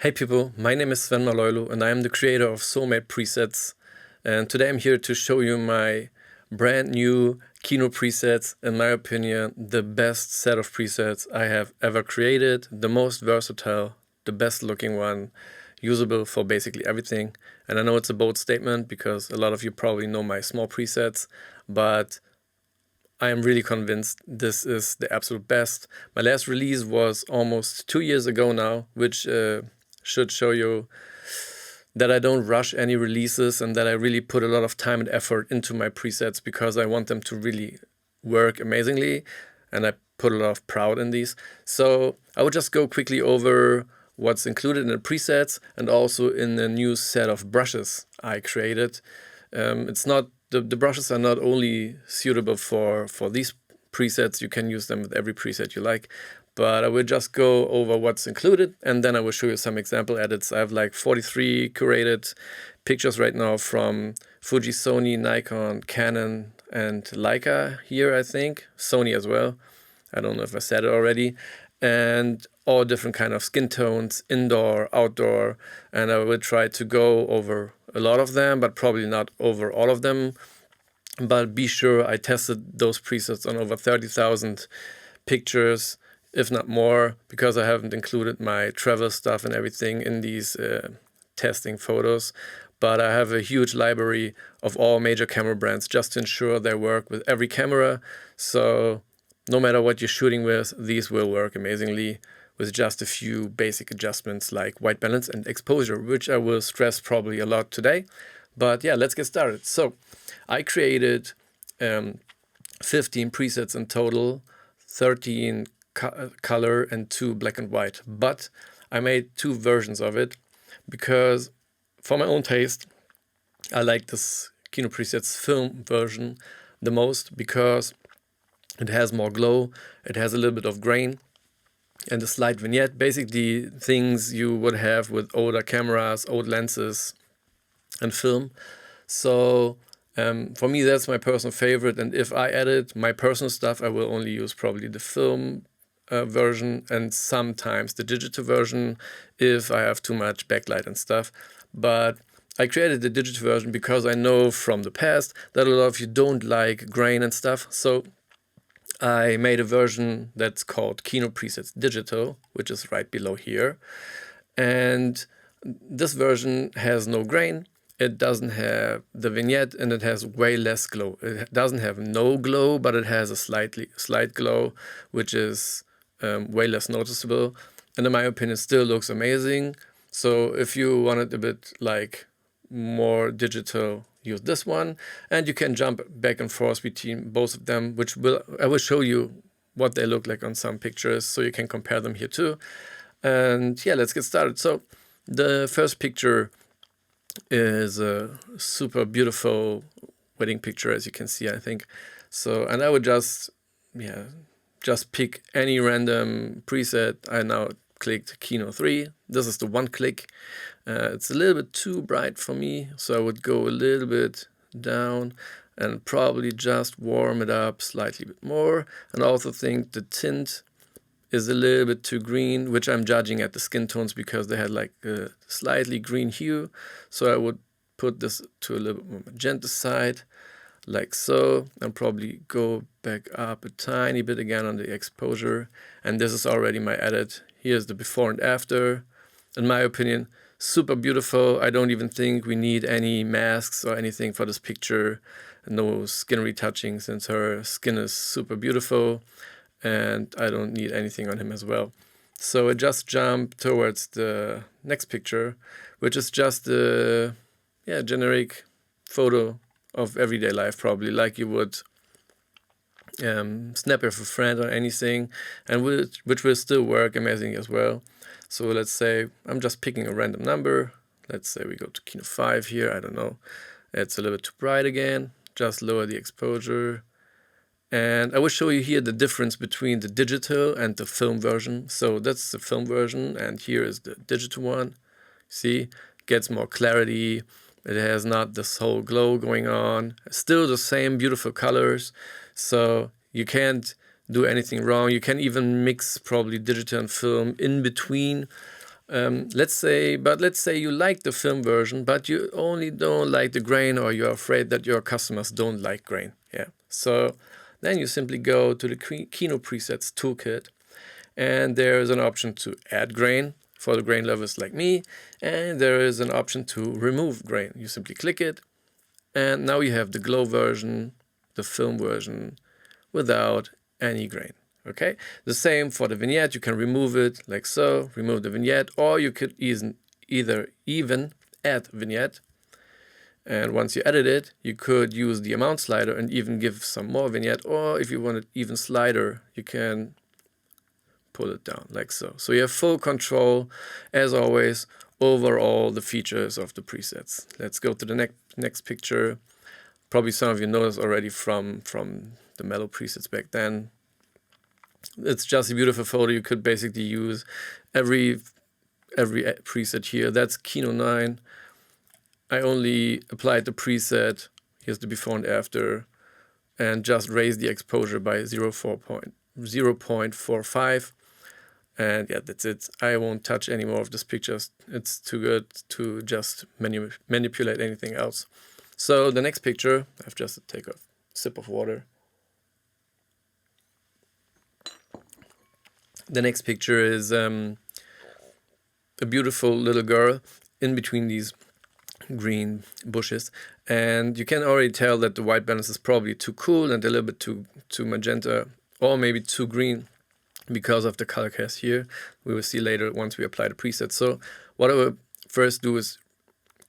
Hey people, my name is Sven and I am the creator of Soulmate Presets. And today I'm here to show you my brand new KINO Presets, in my opinion, the best set of presets I have ever created, the most versatile, the best looking one, usable for basically everything. And I know it's a bold statement because a lot of you probably know my small presets, but I am really convinced this is the absolute best. My last release was almost 2 years ago now, which should show you that I don't rush any releases and that I really put a lot of time and effort into my presets because I want them to really work amazingly, and I put a lot of pride in these. So I would just go quickly over what's included in the presets and also in the new set of brushes I created. It's not the brushes are not only suitable for these presets, you can use them with every preset you like, but I will just go over what's included and then I will show you some example edits. I have like 43 curated pictures right now from Fuji, Sony, Nikon, Canon, and Leica here, I think. Sony as well. I don't know if I said it already. And all different kind of skin tones, indoor, outdoor, and I will try to go over a lot of them, but probably not over all of them. But be sure I tested those presets on over 30,000 pictures, if not more, because I haven't included my travel stuff and everything in these testing photos. But I have a huge library of all major camera brands just to ensure they work with every camera. So no matter what you're shooting with, these will work amazingly with just a few basic adjustments like white balance and exposure, which I will stress probably a lot today. But yeah, let's get started. So I created 15 presets in total, 13 color and 2 black and white. But I made 2 versions of it because for my own taste, I like this KINO Presets film version the most because it has more glow, it has a little bit of grain, and a slight vignette, basically things you would have with older cameras, old lenses, and film. So for me, that's my personal favorite. And if I edit my personal stuff, I will only use probably the film version and sometimes the digital version if I have too much backlight and stuff. But I created the digital version because I know from the past that a lot of you don't like grain and stuff. So I made a version that's called KINO Presets Digital, which is right below here. And this version has no grain, it doesn't have the vignette, and it has way less glow. It doesn't have no glow, but it has a slight glow, which is way less noticeable. And in my opinion, still looks amazing. So if you want it a bit like more digital, use this one, and you can jump back and forth between both of them, which I will show you what they look like on some pictures so you can compare them here too. And yeah, let's get started. So the first picture is a super beautiful wedding picture, as you can see, I think. So, and I would just pick any random preset. I now clicked KINO 3. This is the one click. It's a little bit too bright for me, so I would go a little bit down and probably just warm it up slightly bit more. And I also think the tint is a little bit too green, which I'm judging at the skin tones because they had like a slightly green hue. So I would put this to a little bit more magenta side, like so, and probably go back up a tiny bit again on the exposure. And this is already my edit. Here's the before and after. In my opinion, super beautiful. I don't even think we need any masks or anything for this picture. No skin retouching since her skin is super beautiful. And I don't need anything on him as well. So I just jump towards the next picture, which is just a generic photo of everyday life, probably like you would snap with a friend or anything, and which will still work amazing as well. So let's say I'm just picking a random number. Let's say we go to KINO 5 here. I don't know. It's a little bit too bright again. Just lower the exposure. And I will show you here the difference between the digital and the film version. So that's the film version, and here is the digital one. See, gets more clarity. It has not this whole glow going on. Still the same beautiful colors. So you can't do anything wrong. You can even mix probably digital and film in between. let's say you like the film version, but you only don't like the grain, or you're afraid that your customers don't like grain. Yeah. So then you simply go to the KINO Presets toolkit, and there is an option to add grain for the grain lovers like me, and there is an option to remove grain. You simply click it, and now you have the glow version, the film version, without any grain. Okay, the same for the vignette. You can remove it like so, remove the vignette, or you could either even add vignette. And once you edit it, you could use the amount slider and even give some more vignette, or if you want it even slider, you can pull it down like so. So you have full control, as always, over all the features of the presets. Let's go to the next picture. Probably some of you know this already from the mellow presets back then. It's just a beautiful photo. You could basically use every preset here. That's KINO 9. I only applied the preset. Here's the before and after, and just raised the exposure by 0.45. And yeah, that's it. I won't touch any more of this picture. It's too good to just manipulate anything else. So the next picture, I have just to take a sip of water. The next picture is a beautiful little girl in between these green bushes, and you can already tell that the white balance is probably too cool and a little bit too magenta, or maybe too green, because of the color cast here. We will see later once we apply the preset. So what I will first do is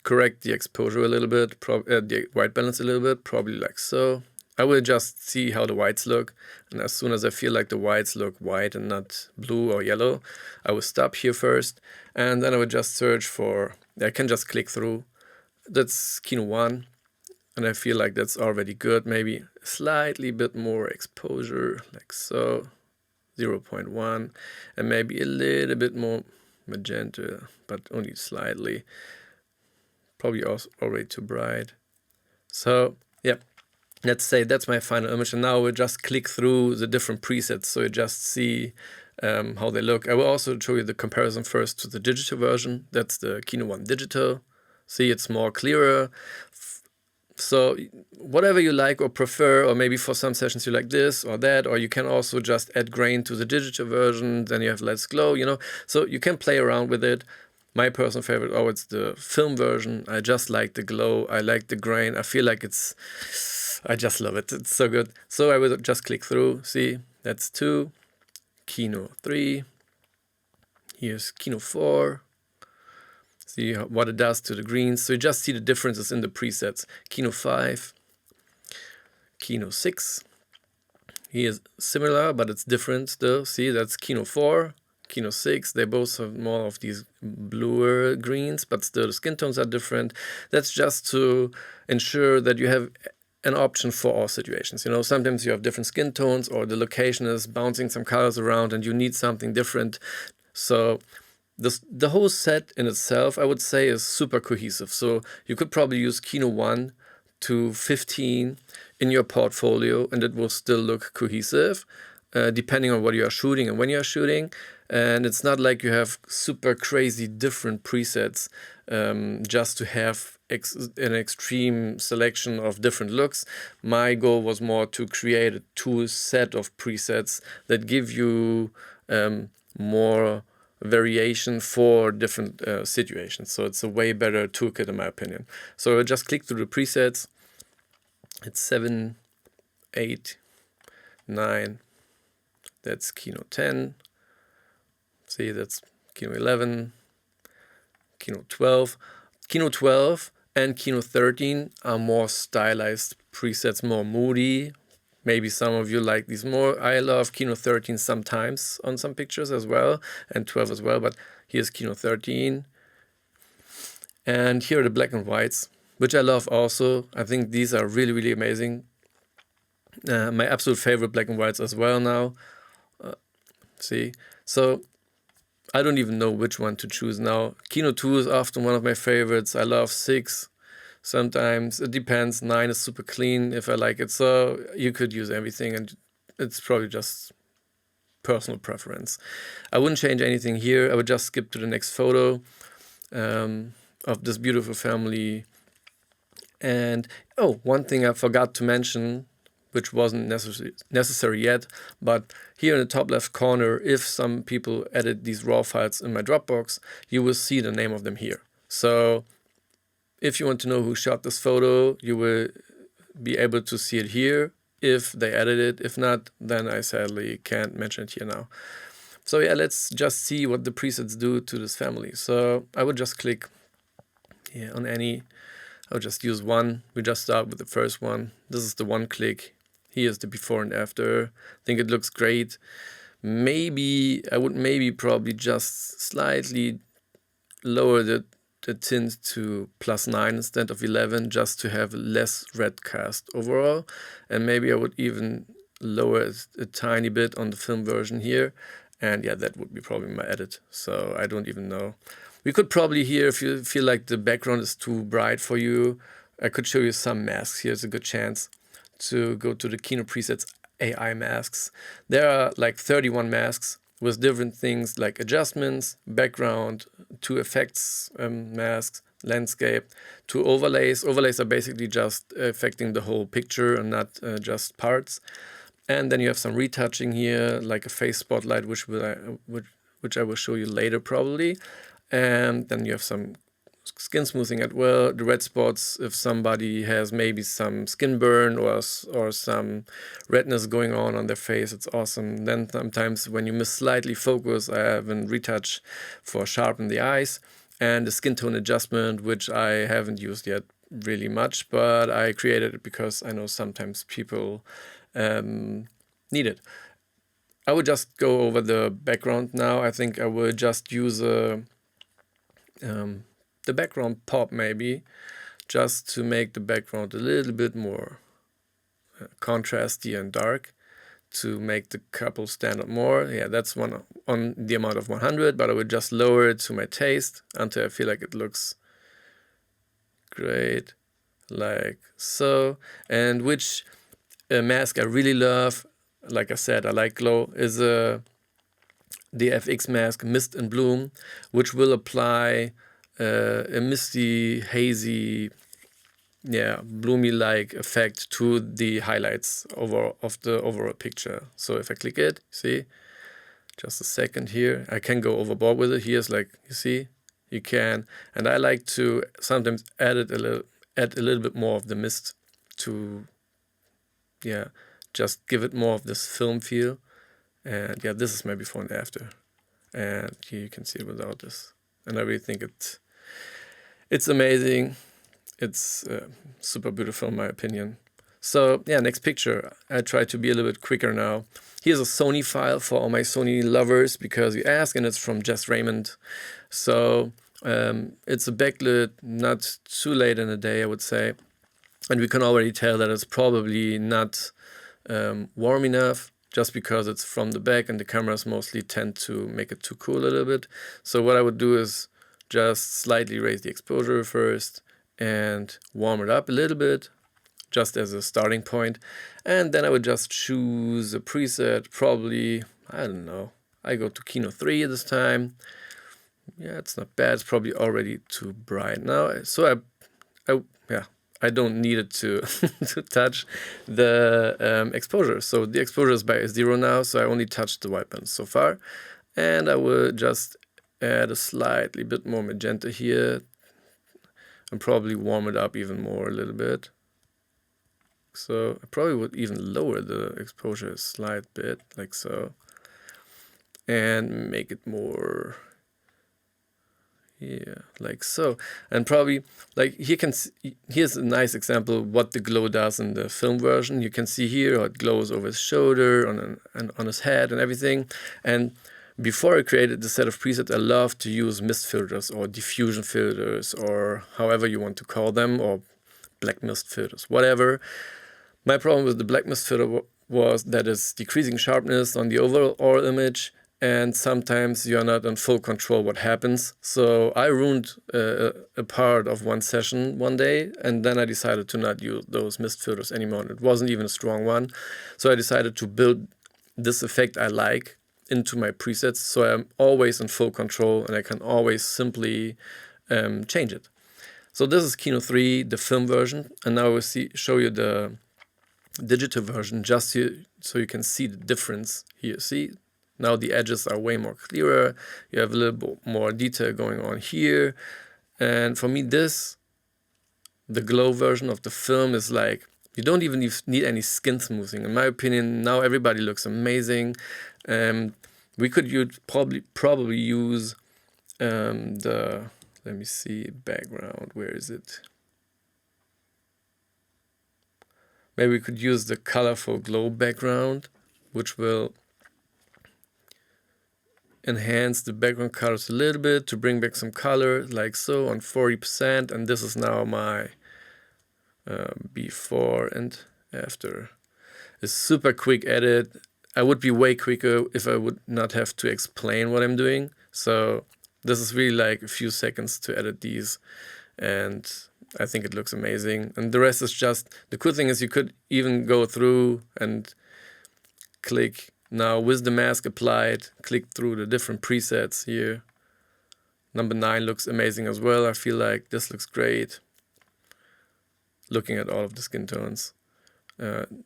correct the exposure a little bit, the white balance a little bit, probably like so. I will just see how the whites look, and as soon as I feel like the whites look white and not blue or yellow, I will stop here first, and then I will just search for, I can just click through. That's KINO 1, and I feel like that's already good. Maybe slightly bit more exposure, like so, 0.1, and maybe a little bit more magenta, but only slightly. Probably also already too bright. So yeah, let's say that's my final image, and now we'll just click through the different presets so you just see how they look. I will also show you the comparison first to the digital version. That's the KINO 1 digital. See, it's more clearer. So whatever you like or prefer, or maybe for some sessions you like this or that, or you can also just add grain to the digital version, then you have less glow, you know. So you can play around with it. My personal favorite, oh, it's the film version. I just like the glow. I like the grain. I feel like I just love it. It's so good. So I will just click through. See, that's 2. KINO 3. Here's KINO 4. See what it does to the greens. So you just see the differences in the presets. KINO 5. KINO 6. Here's similar, but it's different still. See, that's KINO 4. KINO 6, they both have more of these bluer greens, but still the skin tones are different. That's just to ensure that you have an option for all situations. You know, sometimes you have different skin tones, or the location is bouncing some colors around and you need something different. So the whole set in itself, I would say, is super cohesive. So you could probably use KINO 1 to 15 in your portfolio, and it will still look cohesive, depending on what you are shooting and when you are shooting. And it's not like you have super crazy different presets just to have an extreme selection of different looks. My goal was more to create a tool set of presets that give you more variation for different situations. So it's a way better toolkit in my opinion. So I just click through the presets. It's 7, 8, 9. That's KINO 10. See, that's KINO 11, KINO 12. KINO 12 and KINO 13 are more stylized presets, more moody. Maybe some of you like these more. I love KINO 13 sometimes on some pictures as well, and 12 as well, but here's KINO 13. And here are the black and whites, which I love also. I think these are really, really amazing. My absolute favorite black and whites as well now. See, so I don't even know which one to choose now. KINO 2 is often one of my favorites. I love 6. Sometimes it depends. 9 is super clean if I like it. So you could use everything, and it's probably just personal preference. I wouldn't change anything here. I would just skip to the next photo of this beautiful family. And oh, one thing I forgot to mention, which wasn't necessary yet, but here in the top left corner, if some people edit these raw files in my Dropbox, you will see the name of them here. So if you want to know who shot this photo, you will be able to see it here if they edit it. If not, then I sadly can't mention it here now. So yeah, let's just see what the presets do to this family. So I would just click here on any. I'll just use one. We just start with the first one. This is the one click. Here's the before and after. I think it looks great. Maybe I would probably just slightly lower the tint to +9 instead of 11, just to have less red cast overall. And maybe I would even lower it a tiny bit on the film version here. And yeah, that would be probably my edit. So I don't even know. We could probably here, if you feel like the background is too bright for you, I could show you some masks. Here's a good chance to go to the KINO Presets AI masks. There are like 31 masks with different things like adjustments, background, 2 effects masks, landscape, 2 overlays. Overlays are basically just affecting the whole picture and not just parts. And then you have some retouching here, like a face spotlight, which I will show you later probably. And then you have some skin smoothing as well, the red spots if somebody has maybe some skin burn or some redness going on their face, it's awesome. Then sometimes when you miss slightly focus, I have a retouch for sharpen the eyes, and the skin tone adjustment, which I haven't used yet really much, but I created it because I know sometimes people need it. I would just go over the background now. I think I will just use the background pop maybe, just to make the background a little bit more contrasty and dark, to make the couple stand out more. Yeah, that's one on the amount of 100, but I would just lower it to my taste until I feel like it looks great, like so. And which mask I really love, like I said, I like glow, is the FX mask Mist and Bloom, which will apply a misty, hazy, bloomy-like effect to the highlights of the overall picture. So if I click it, see, just a second here, I can go overboard with it. Here's like, you see, you can, and I like to sometimes add a little bit more of the mist to, just give it more of this film feel. And yeah, this is my before and after, and here you can see it without this. And I really think it's amazing. It's super beautiful in my opinion. So yeah, next picture. I try to be a little bit quicker now. Here's a Sony file for all my Sony lovers, because you ask, and it's from Jess Raymond. So it's a backlit, not too late in the day, I would say. And we can already tell that it's probably not warm enough, just because it's from the back and the cameras mostly tend to make it too cool a little bit. So what I would do is just slightly raise the exposure first and warm it up a little bit, just as a starting point. And then I would just choose a preset, probably, I don't know, I go to KINO 3 this time. Yeah, it's not bad, it's probably already too bright now. So I don't need it to to touch the exposure. So the exposure is by 0 now, so I only touched the white balance so far. And I will just add a slightly bit more magenta here and probably warm it up even more a little bit. So I probably would even lower the exposure a slight bit, like so, and make it more, like so. And probably, like, here's a nice example of what the glow does in the film version. You can see here how it glows over his shoulder, on his head and everything. And before I created the set of presets, I love to use mist filters or diffusion filters, or however you want to call them, or black mist filters, whatever. My problem with the black mist filter was that it's decreasing sharpness on the overall image, and sometimes you're not in full control what happens. So I ruined a part of one session one day, and then I decided to not use those mist filters anymore. It wasn't even a strong one. So I decided to build this effect I like, into my presets, so I'm always in full control and I can always simply change it. So this is KINO 3, the film version, and now I will show you the digital version just so you can see the difference here. See, now the edges are way more clearer, you have a little bit more detail going on here, and for me the glow version of the film is like, you don't even need any skin smoothing. In my opinion, now everybody looks amazing. We could probably use the, let me see, background, where is it? Maybe we could use the colorful glow background, which will enhance the background colors a little bit to bring back some color, like so, on 40%. And this is now my before and after. A super quick edit. I would be way quicker if I would not have to explain what I'm doing. So this is really like a few seconds to edit these, and I think it looks amazing. And the rest is just, the cool thing is you could even go through and click now with the mask applied, click through the different presets here. Number 9 looks amazing as well. I feel like this looks great, looking at all of the skin tones.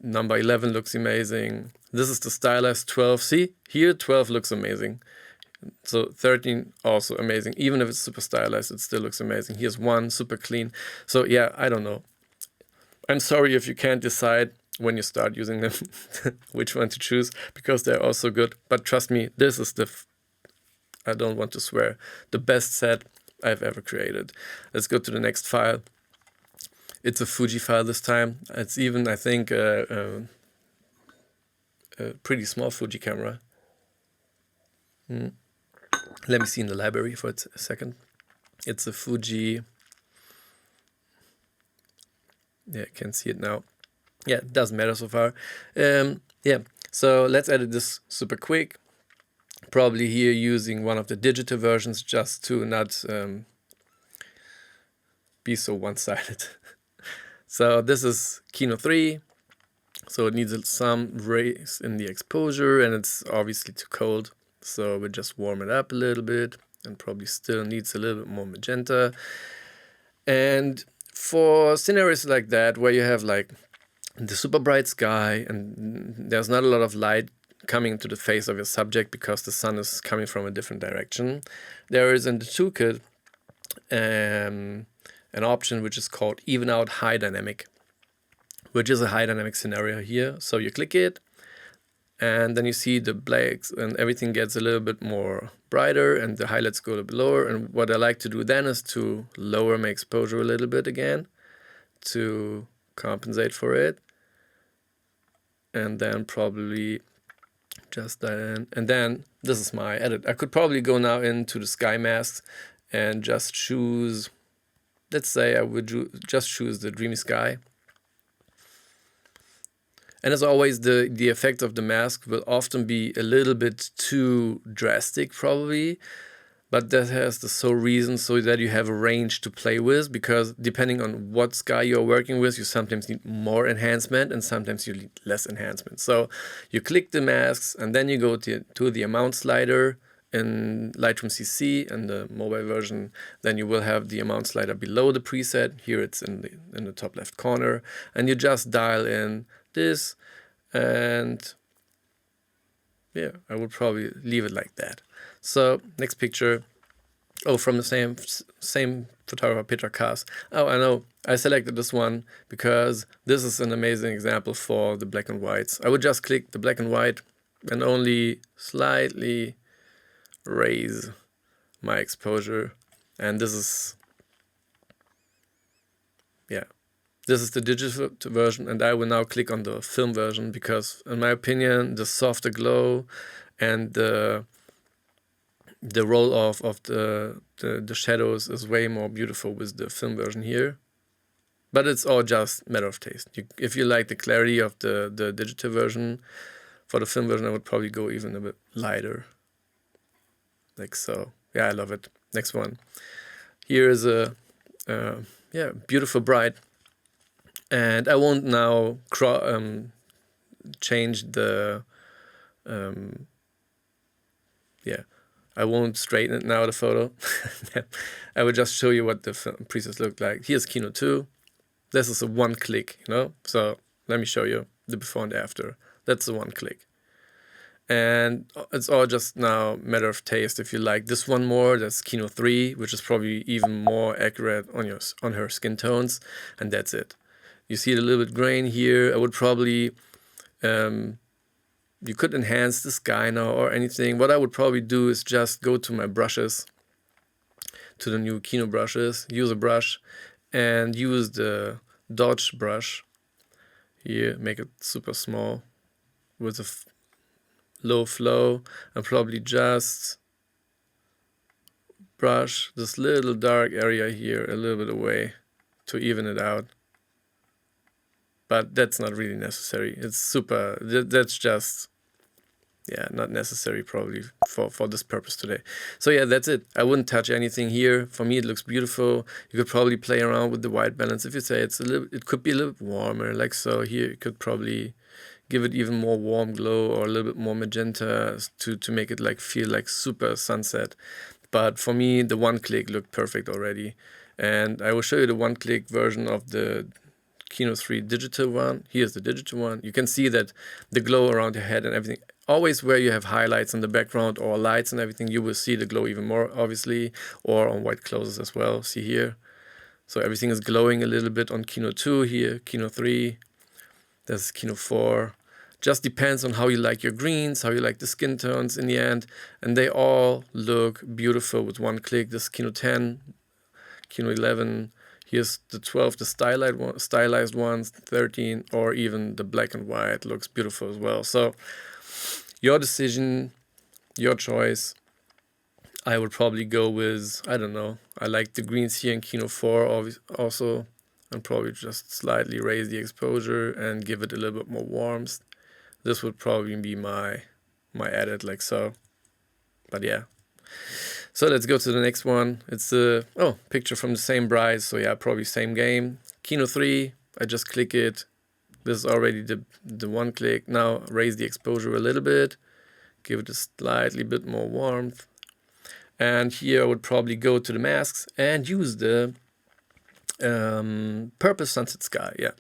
Number 11 looks amazing. This is the stylized 12. See, here 12 looks amazing. So 13 also amazing. Even if it's super stylized, it still looks amazing. Here's 1, super clean. So yeah, I don't know. I'm sorry if you can't decide when you start using them which one to choose, because they're also good. But trust me, this is I don't want to swear, the best set I've ever created. Let's go to the next file. It's a Fuji file this time. It's even, I think, a pretty small Fuji camera. Let me see in the library for a second. It's a Fuji. Yeah, I can see it now. Yeah, it doesn't matter so far. Yeah, so let's edit this super quick. Probably here using one of the digital versions just to not be so one-sided. So this is KINO 3. So it needs some raise in the exposure, and it's obviously too cold. So we'll just warm it up a little bit, and probably still needs a little bit more magenta. And for scenarios like that, where you have like the super bright sky and there's not a lot of light coming into the face of your subject because the sun is coming from a different direction, there is in the toolkit an option which is called even out high dynamic, which is a high dynamic scenario here. So you click it, and then you see the blacks and everything gets a little bit more brighter and the highlights go a little bit lower. And what I like to do then is to lower my exposure a little bit again to compensate for it. And then probably just then, and then this is my edit. I could probably go now into the sky masks and just choose, let's say I would just choose the dreamy sky. And as always, the effect of the mask will often be a little bit too drastic probably, but that has the sole reason so that you have a range to play with, because depending on what sky you're working with, you sometimes need more enhancement and sometimes you need less enhancement. So you click the masks and then you go to the amount slider in Lightroom CC and the mobile version. Then you will have the amount slider below the preset. Here it's in the top left corner, and you just dial in this, and yeah, I would probably leave it like that. So next picture, oh, from the same photographer, Petra Kaas. Oh, I know, I selected this one because this is an amazing example for the black and whites. I would just click the black and white and only slightly raise my exposure, and this is, yeah, this is the digital version, and I will now click on the film version because, in my opinion, the softer glow and the roll off of the shadows is way more beautiful with the film version here. But it's all just matter of taste. If you like the clarity of the digital version, for the film version I would probably go even a bit lighter, like so. Yeah, I love it. Next one. Here is a yeah, beautiful bright. And I won't now change the yeah, I won't straighten it now, the photo. I will just show you what the presets look like. Here's KINO 2. This is a one click, you know? So let me show you the before and after. That's the one click. And it's all just now matter of taste. If you like this one more, that's KINO 3, which is probably even more accurate on her skin tones, and that's it. You see it a little bit grain here. I would probably, you could enhance the sky now or anything. What I would probably do is just go to my brushes, to the new KINO brushes, use a brush, and use the Dodge brush here, make it super small with a low flow, and probably just brush this little dark area here a little bit away to even it out. But that's not really necessary. It's super, that's just, yeah, not necessary probably for this purpose today. So yeah, that's it. I wouldn't touch anything here. For me, it looks beautiful. You could probably play around with the white balance. If you say it's a little, it could be a little bit warmer, like so. Here, you could probably give it even more warm glow or a little bit more magenta to make it like feel like super sunset. But for me, the one click looked perfect already. And I will show you the one click version of the KINO 3 digital one. Here's the digital one. You can see that the glow around your head and everything. Always where you have highlights in the background or lights and everything, you will see the glow even more, obviously, or on white clothes as well. See here. So everything is glowing a little bit on KINO 2 here, KINO 3. This is KINO 4. Just depends on how you like your greens, how you like the skin tones in the end. And they all look beautiful with one click. This is KINO 10, KINO 11. Here's the 12, the stylized ones, 13, or even the black and white looks beautiful as well. So your decision, your choice. I would probably go with, I don't know, I like the greens here in KINO 4 also, and probably just slightly raise the exposure and give it a little bit more warmth. This would probably be my edit, like so. But yeah. So let's go to the next one. It's a picture from the same bride. So yeah, probably same game. KINO 3, I just click it. This is already the one click. Now raise the exposure a little bit. Give it a slightly bit more warmth. And here I would probably go to the masks and use the purple sunset sky. Yeah,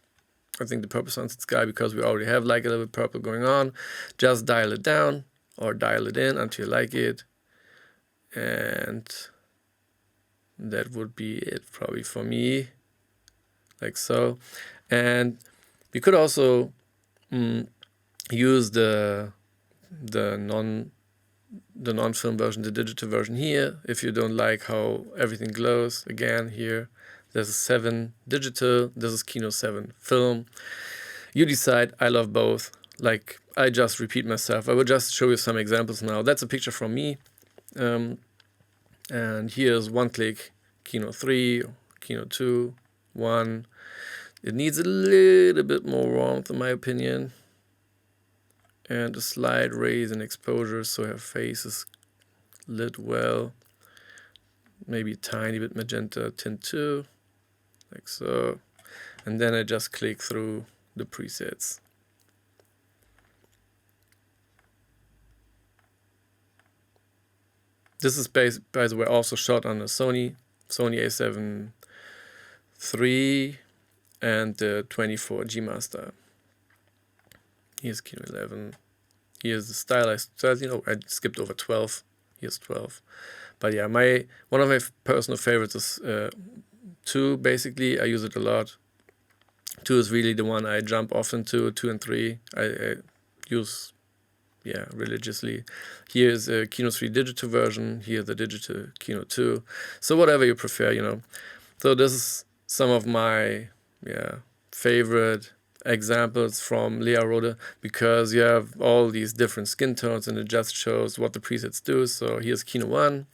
I think the purple sunset sky, because we already have like a little bit purple going on. Just dial it down or dial it in until you like it. And that would be it probably for me, like so. And you could also use the non-film version, the digital version here, if you don't like how everything glows. Again, here there's a 7 digital, this is KINO 7 film. You decide. I love both. Like, I just repeat myself. I will just show you some examples now. That's a picture from me. And here's one click, KINO 3, KINO 2, 1. It needs a little bit more warmth in my opinion. And a slight raise in exposure so her face is lit well. Maybe a tiny bit magenta tint too, like so. And then I just click through the presets. This is by the way also shot on a Sony A7 III and the 24 G Master. Here's KINO 11. Here's the stylized 13. Oh, I skipped over 12. Here's 12. But yeah, one of my personal favorites is 2. Basically, I use it a lot. 2 is really the one I jump often to. 2 and 3 I use religiously. Here's a KINO 3 digital version. Here's the digital KINO 2. So whatever you prefer, you know. So this is some of my favorite examples from Lea Rode, because you have all these different skin tones and it just shows what the presets do. So here's KINO 1.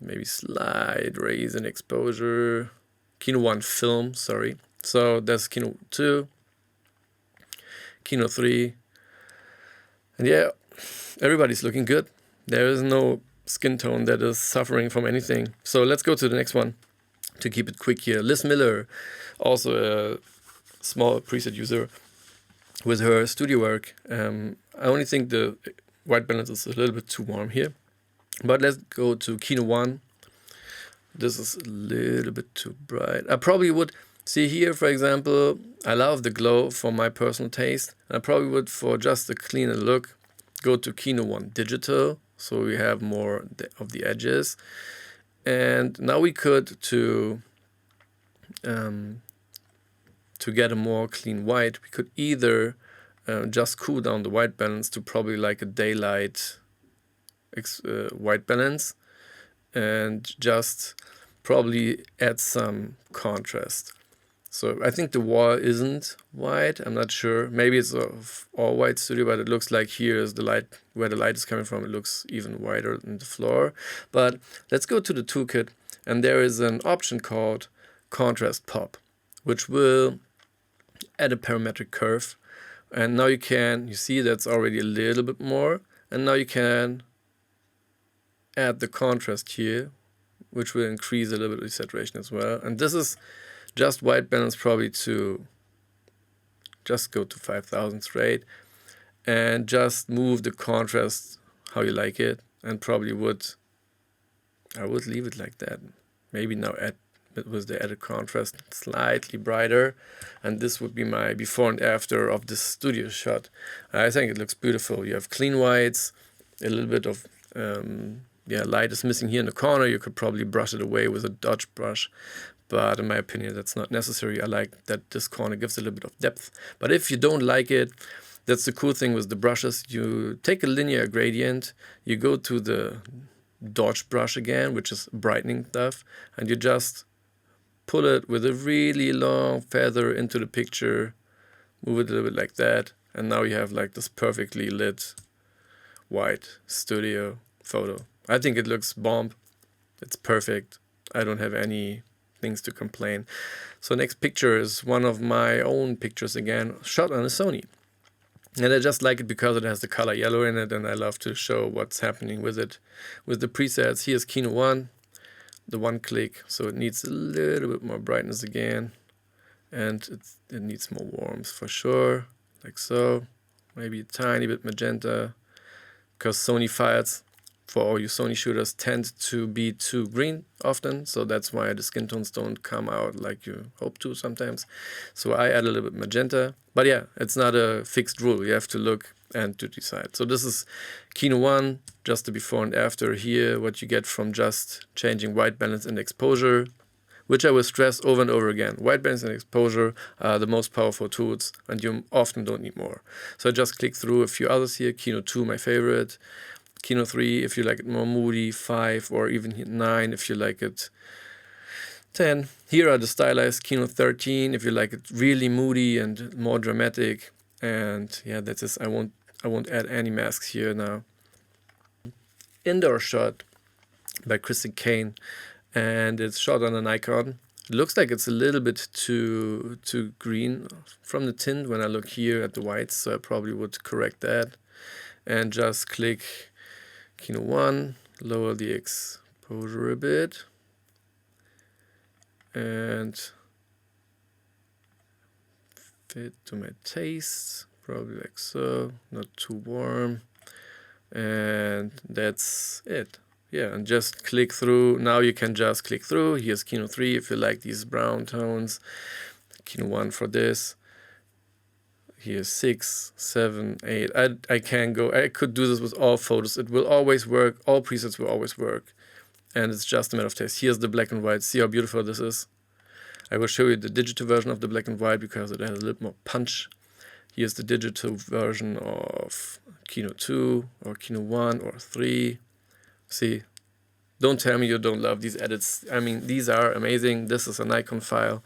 Maybe slight raise in exposure. KINO 1 film, sorry. So that's KINO 2. KINO 3. And yeah, everybody's looking good. There is no skin tone that is suffering from anything. So let's go to the next one to keep it quick here. Liz Miller, also a small preset user with her studio work. I only think the white balance is a little bit too warm here. But let's go to KINO 1. This is a little bit too bright. I probably would see here, for example, I love the glow for my personal taste. I probably would, for just a cleaner look, go to KINO 1 digital, so we have more of the edges. And now we could, to get a more clean white, we could either just cool down the white balance to probably like a daylight white balance, and just probably add some contrast. So I think the wall isn't white, I'm not sure. Maybe it's a all white studio, but it looks like here is the light, where the light is coming from, it looks even whiter than the floor. But let's go to the toolkit, and there is an option called contrast pop, which will add a parametric curve. And now you see that's already a little bit more, and now you can add the contrast here, which will increase a little bit of the saturation as well. And this is just white balance, probably to just go to 5000 straight, and just move the contrast how you like it. And probably I would leave it like that. Maybe now add with the added contrast slightly brighter, and this would be my before and after of this studio shot. I think it looks beautiful. You have clean whites, a little bit of light is missing here in the corner. You could probably brush it away with a dodge brush, but in my opinion that's not necessary. I like that this corner gives a little bit of depth. But if you don't like it, that's the cool thing with the brushes. You take a linear gradient, you go to the dodge brush again, which is brightening stuff, and you just pull it with a really long feather into the picture, move it a little bit like that, and now you have like this perfectly lit white studio photo. I think it looks bomb. It's perfect. I don't have any things to complain. So next picture is one of my own pictures again, shot on a Sony. And I just like it because it has the color yellow in it, and I love to show what's happening with it. With the presets, here's KINO 1, the one click, so it needs a little bit more brightness again. And it needs more warmth for sure, like so. Maybe a tiny bit magenta, because Sony files, for all you Sony shooters, tend to be too green often, so that's why the skin tones don't come out like you hope to sometimes. So I add a little bit magenta, but yeah, it's not a fixed rule. You have to look and to decide. So this is KINO 1, just the before and after here, what you get from just changing white balance and exposure, which I will stress over and over again. White balance and exposure are the most powerful tools, and you often don't need more. So I just click through a few others here. KINO 2, my favorite. KINO 3 if you like it more moody, 5 or even 9 if you like it 10. Here are the stylized. KINO 13 if you like it really moody and more dramatic. And yeah, that's it. I won't add any masks here now. Indoor shot by Kristen Kane, and it's shot on a Nikon. It looks like it's a little bit too green from the tint when I look here at the whites, so I probably would correct that. And just click KINO 1, lower the exposure a bit, and fit to my taste, probably like so, not too warm, and that's it. Yeah, and just click through. Now you can just click through. Here's KINO 3 if you like these brown tones, KINO 1 for this. Here's 6, 7, 8. I could do this with all photos. It will always work. All presets will always work. And it's just a matter of taste. Here's the black and white. See how beautiful this is? I will show you the digital version of the black and white because it has a little more punch. Here's the digital version of KINO 2 or KINO 1 or 3. See, don't tell me you don't love these edits. I mean, these are amazing. This is a Nikon file.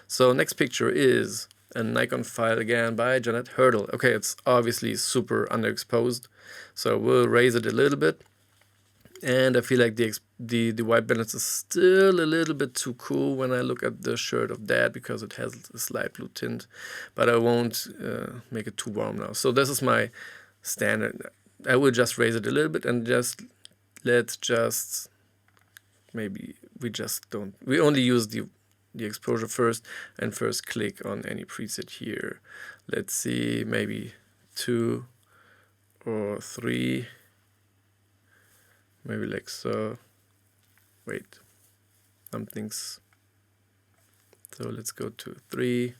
So next picture is a Nikon file again by Jeanette Hurdle. Okay, it's obviously super underexposed, so we'll raise it a little bit. And I feel like the white balance is still a little bit too cool when I look at the shirt of that because it has a slight blue tint, but I won't make it too warm now. So this is my standard. I will just raise it a little bit and we only use the exposure first and first click on any preset here. Let's see, maybe 2 or 3, maybe like so. Wait, something's, so let's go to 3,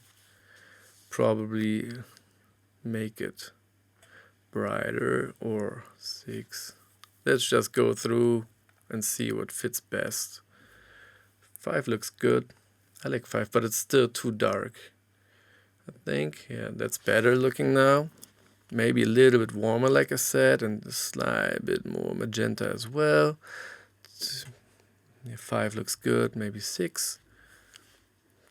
probably make it brighter, or 6. Let's just go through and see what fits best. 5 looks good. I like 5, but it's still too dark. I think, yeah, that's better looking now. Maybe a little bit warmer, like I said, and a slight bit more magenta as well. Yeah, 5 looks good, maybe 6.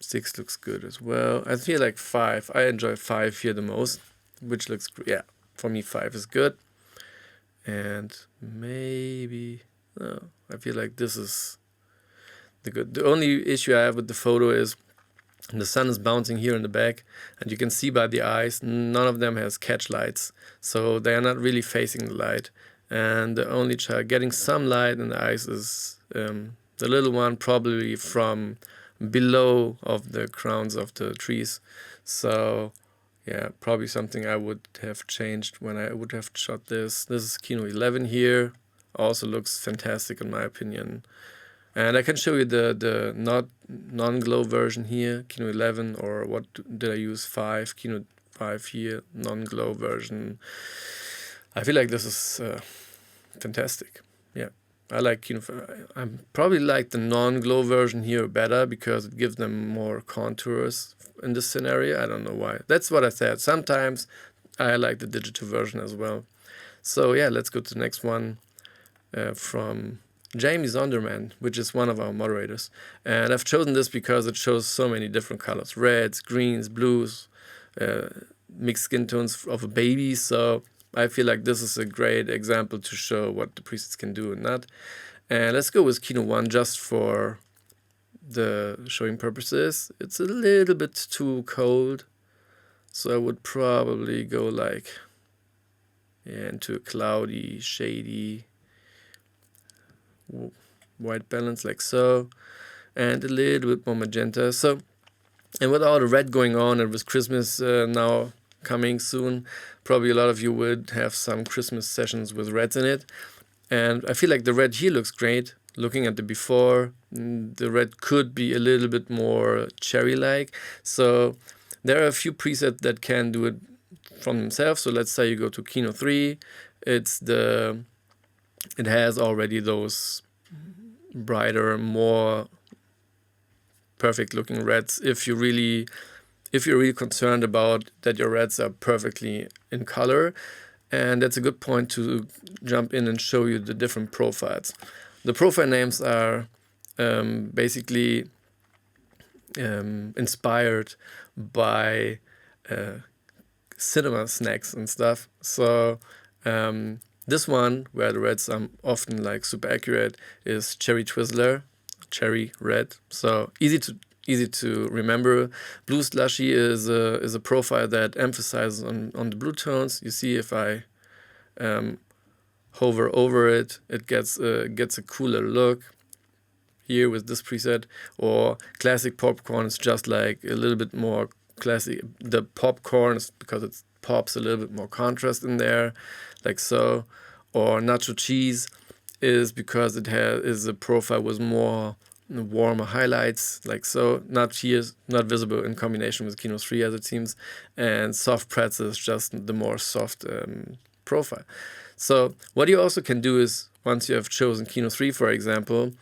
6 looks good as well. I feel like 5, I enjoy 5 here the most, which looks great. Yeah, for me 5 is good. And maybe, no, I feel like this is the good. The only issue I have with the photo is the sun is bouncing here in the back, and you can see by the eyes, none of them has catch lights, so they are not really facing the light. And the only child getting some light in the eyes is the little one, probably from below of the crowns of the trees. So yeah, probably something I would have changed when I would have shot this. This is KINO 11 here. Also looks fantastic in my opinion. And I can show you the non-glow version here, KINO 11, or what did I use, 5, KINO 5 here, non-glow version. I feel like this is fantastic. Yeah, I like KINO 5. I probably like the non-glow version here better because it gives them more contours in this scenario. I don't know why. That's what I said. Sometimes I like the digital version as well. So yeah, let's go to the next one from Jamie Zonderman, which is one of our moderators. And I've chosen this because it shows so many different colors, reds, greens, blues, mixed skin tones of a baby. So I feel like this is a great example to show what the presets can do and not. And let's go with KINO 1 just for the showing purposes. It's a little bit too cold, so I would probably go like, yeah, into a cloudy, shady, white balance like so, and a little bit more magenta. So, and with all the red going on, and with Christmas now coming soon, probably a lot of you would have some Christmas sessions with reds in it. And I feel like the red here looks great. Looking at the before, the red could be a little bit more cherry-like. So there are a few presets that can do it from themselves. So let's say you go to KINO 3, it has already those brighter, more perfect looking reds if you're really concerned about that your reds are perfectly in color. And that's a good point to jump in and show you the different profiles. The profile names are basically inspired by cinema snacks and stuff. So this one, where the reds are often like super accurate, is Cherry Twizzler, cherry red. So easy to remember. Blue Slushy is a profile that emphasizes on the blue tones. You see, if I hover over it, it gets a cooler look here with this preset. Or Classic Popcorn is just like a little bit more classic. The popcorn is because it pops a little bit more contrast in there, like so. Or Nacho Cheese is because it is a profile with more warmer highlights, like so. Not here, not visible in combination with KINO 3 as it seems. And Soft Pretzel is just the more soft profile. So what you also can do is, once you have chosen KINO 3, for example,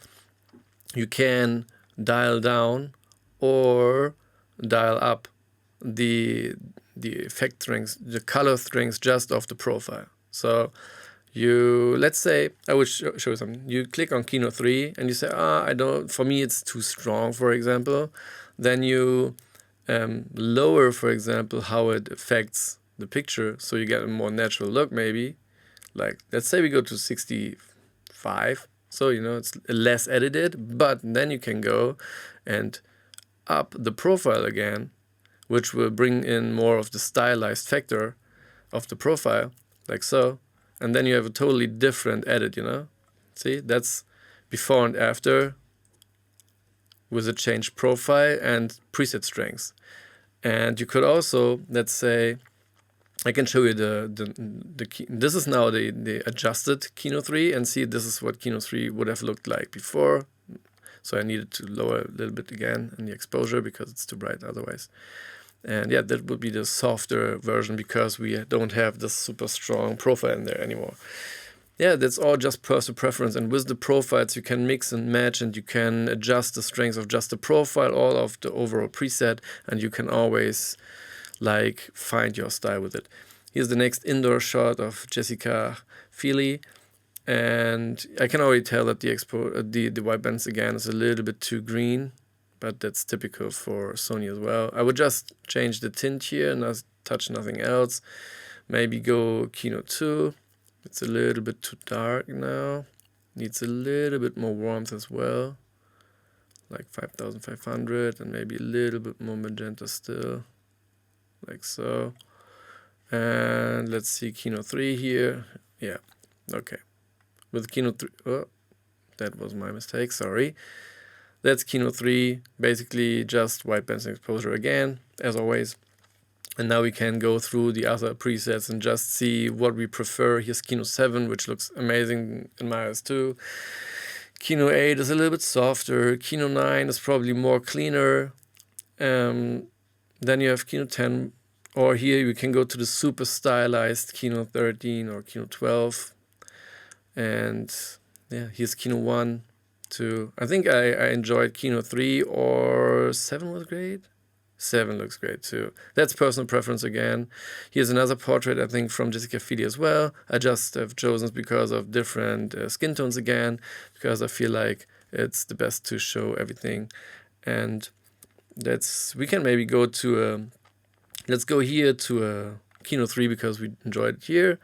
you can dial down or dial up the effect strings, the color strings just of the profile. So let's say I would show you something. You click on KINO 3 and you say, for me it's too strong, for example. Then you lower, for example, how it affects the picture, so you get a more natural look maybe. Like, let's say we go to 65, so it's less edited, but then you can go and up the profile again, which will bring in more of the stylized factor of the profile, like so. And then you have a totally different edit, See, that's before and after with a changed profile and preset strengths. And you could also, let's say, I can show you this is now the adjusted KINO 3, and see, this is what KINO 3 would have looked like before. So I needed to lower a little bit again in the exposure because it's too bright otherwise. And yeah, that would be the softer version because we don't have this super strong profile in there anymore. Yeah, that's all just personal preference. And with the profiles, you can mix and match, and you can adjust the strength of just the profile, all of the overall preset, and you can always like find your style with it. Here's the next indoor shot of Jessica Feely. And I can already tell that the white balance again is a little bit too green, but that's typical for Sony as well. I would just change the tint here and not touch nothing else. Maybe go KINO 2. It's a little bit too dark now. Needs a little bit more warmth as well. Like 5500, and maybe a little bit more magenta still. Like so. And let's see KINO 3 here. Yeah, okay. With KINO 3, oh, that was my mistake, sorry. That's KINO 3, basically just white balance and exposure again, as always. And now we can go through the other presets and just see what we prefer. Here's KINO 7, which looks amazing in my eyes too. KINO 8 is a little bit softer. KINO 9 is probably more cleaner. Then you have KINO 10, or here you can go to the super stylized KINO 13 or KINO 12. And yeah, here's KINO 1, 2. I think I enjoyed KINO 3, or 7 was great. 7 looks great too. That's personal preference again. Here's another portrait, I think, from Jessica Feely as well. I just have chosen because of different skin tones again, because I feel like it's the best to show everything. And we can maybe go to let's go here to a KINO 3 because we enjoyed it here.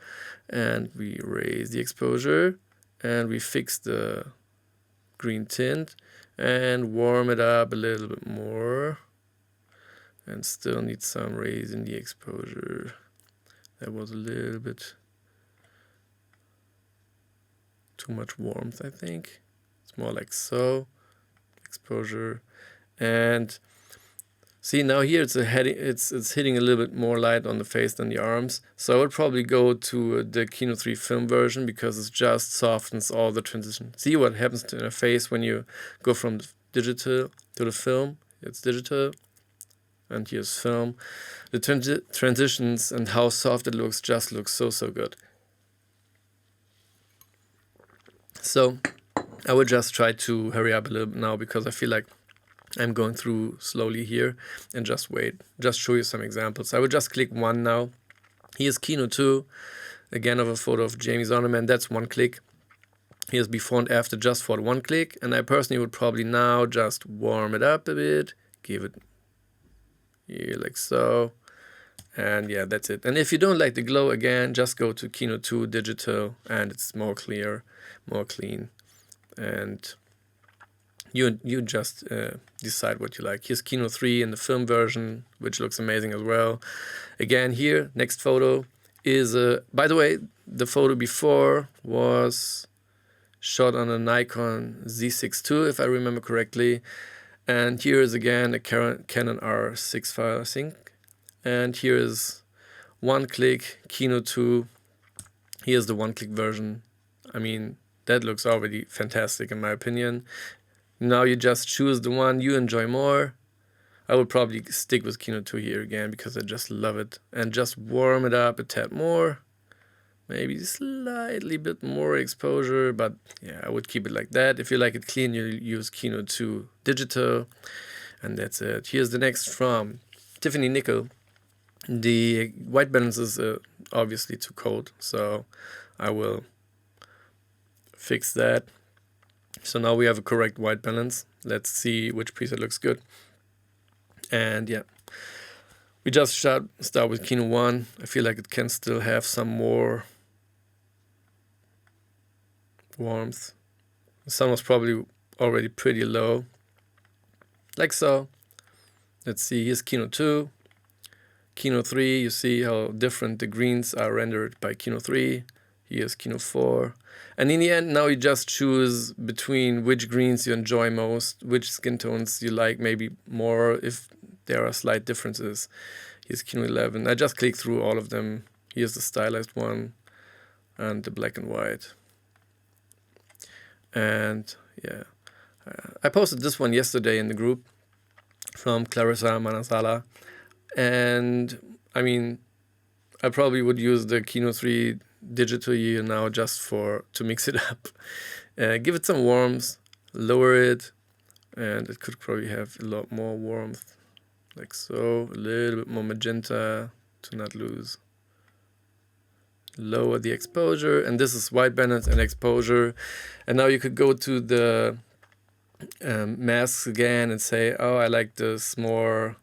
And we raise the exposure, and we fix the green tint and warm it up a little bit more. And still need some raise in the exposure. That was a little bit too much warmth, I think. It's more like so. Exposure. And see, now here it's hitting a little bit more light on the face than the arms. So I would probably go to the KINO 3 film version because it just softens all the transition. See what happens to the face when you go from the digital to the film. It's digital. And here's film. The transitions and how soft it looks just looks so good. So I would just try to hurry up a little bit now because I feel like I'm going through slowly here, and just wait. Just show you some examples. I would just click one now. Here's KINO 2. Again, of a photo of Jamie Zonoman. That's one click. Here's before and after just for one click. And I personally would probably now just warm it up a bit. Give it here like so. And yeah, that's it. And if you don't like the glow, again, just go to KINO 2 digital, and it's more clear, more clean. And you just decide what you like. Here's KINO 3 in the film version, which looks amazing as well. Again, here, next photo is, by the way, the photo before was shot on a Nikon Z6 II, if I remember correctly. And here is again a Canon R6 file, I think. And here is one click, KINO 2. Here's the one click version. I mean, that looks already fantastic in my opinion. Now you just choose the one you enjoy more. I would probably stick with KINO 2 here again because I just love it. And just warm it up a tad more. Maybe slightly bit more exposure, but yeah, I would keep it like that. If you like it clean, you use KINO 2 digital. And that's it. Here's the next from Tiffany Nickel. The white balance is obviously too cold, so I will fix that. So now we have a correct white balance. Let's see which preset looks good. And yeah, we just start with KINO 1. I feel like it can still have some more warmth. The sun was probably already pretty low. Like so. Let's see, here's KINO 2. KINO 3, you see how different the greens are rendered by KINO 3. Here's KINO 4. And in the end, now you just choose between which greens you enjoy most, which skin tones you like maybe more if there are slight differences. Here's KINO 11. I just clicked through all of them. Here's the stylized one and the black and white. And yeah, I posted this one yesterday in the group from Clarissa Manasala. And I mean, I probably would use the KINO 3 digital here now just to mix it up. Give it some warmth, lower it, and it could probably have a lot more warmth, like so. A little bit more magenta to not lose. Lower the exposure, and this is white balance and exposure. And now you could go to the masks again and say, oh, I like this more,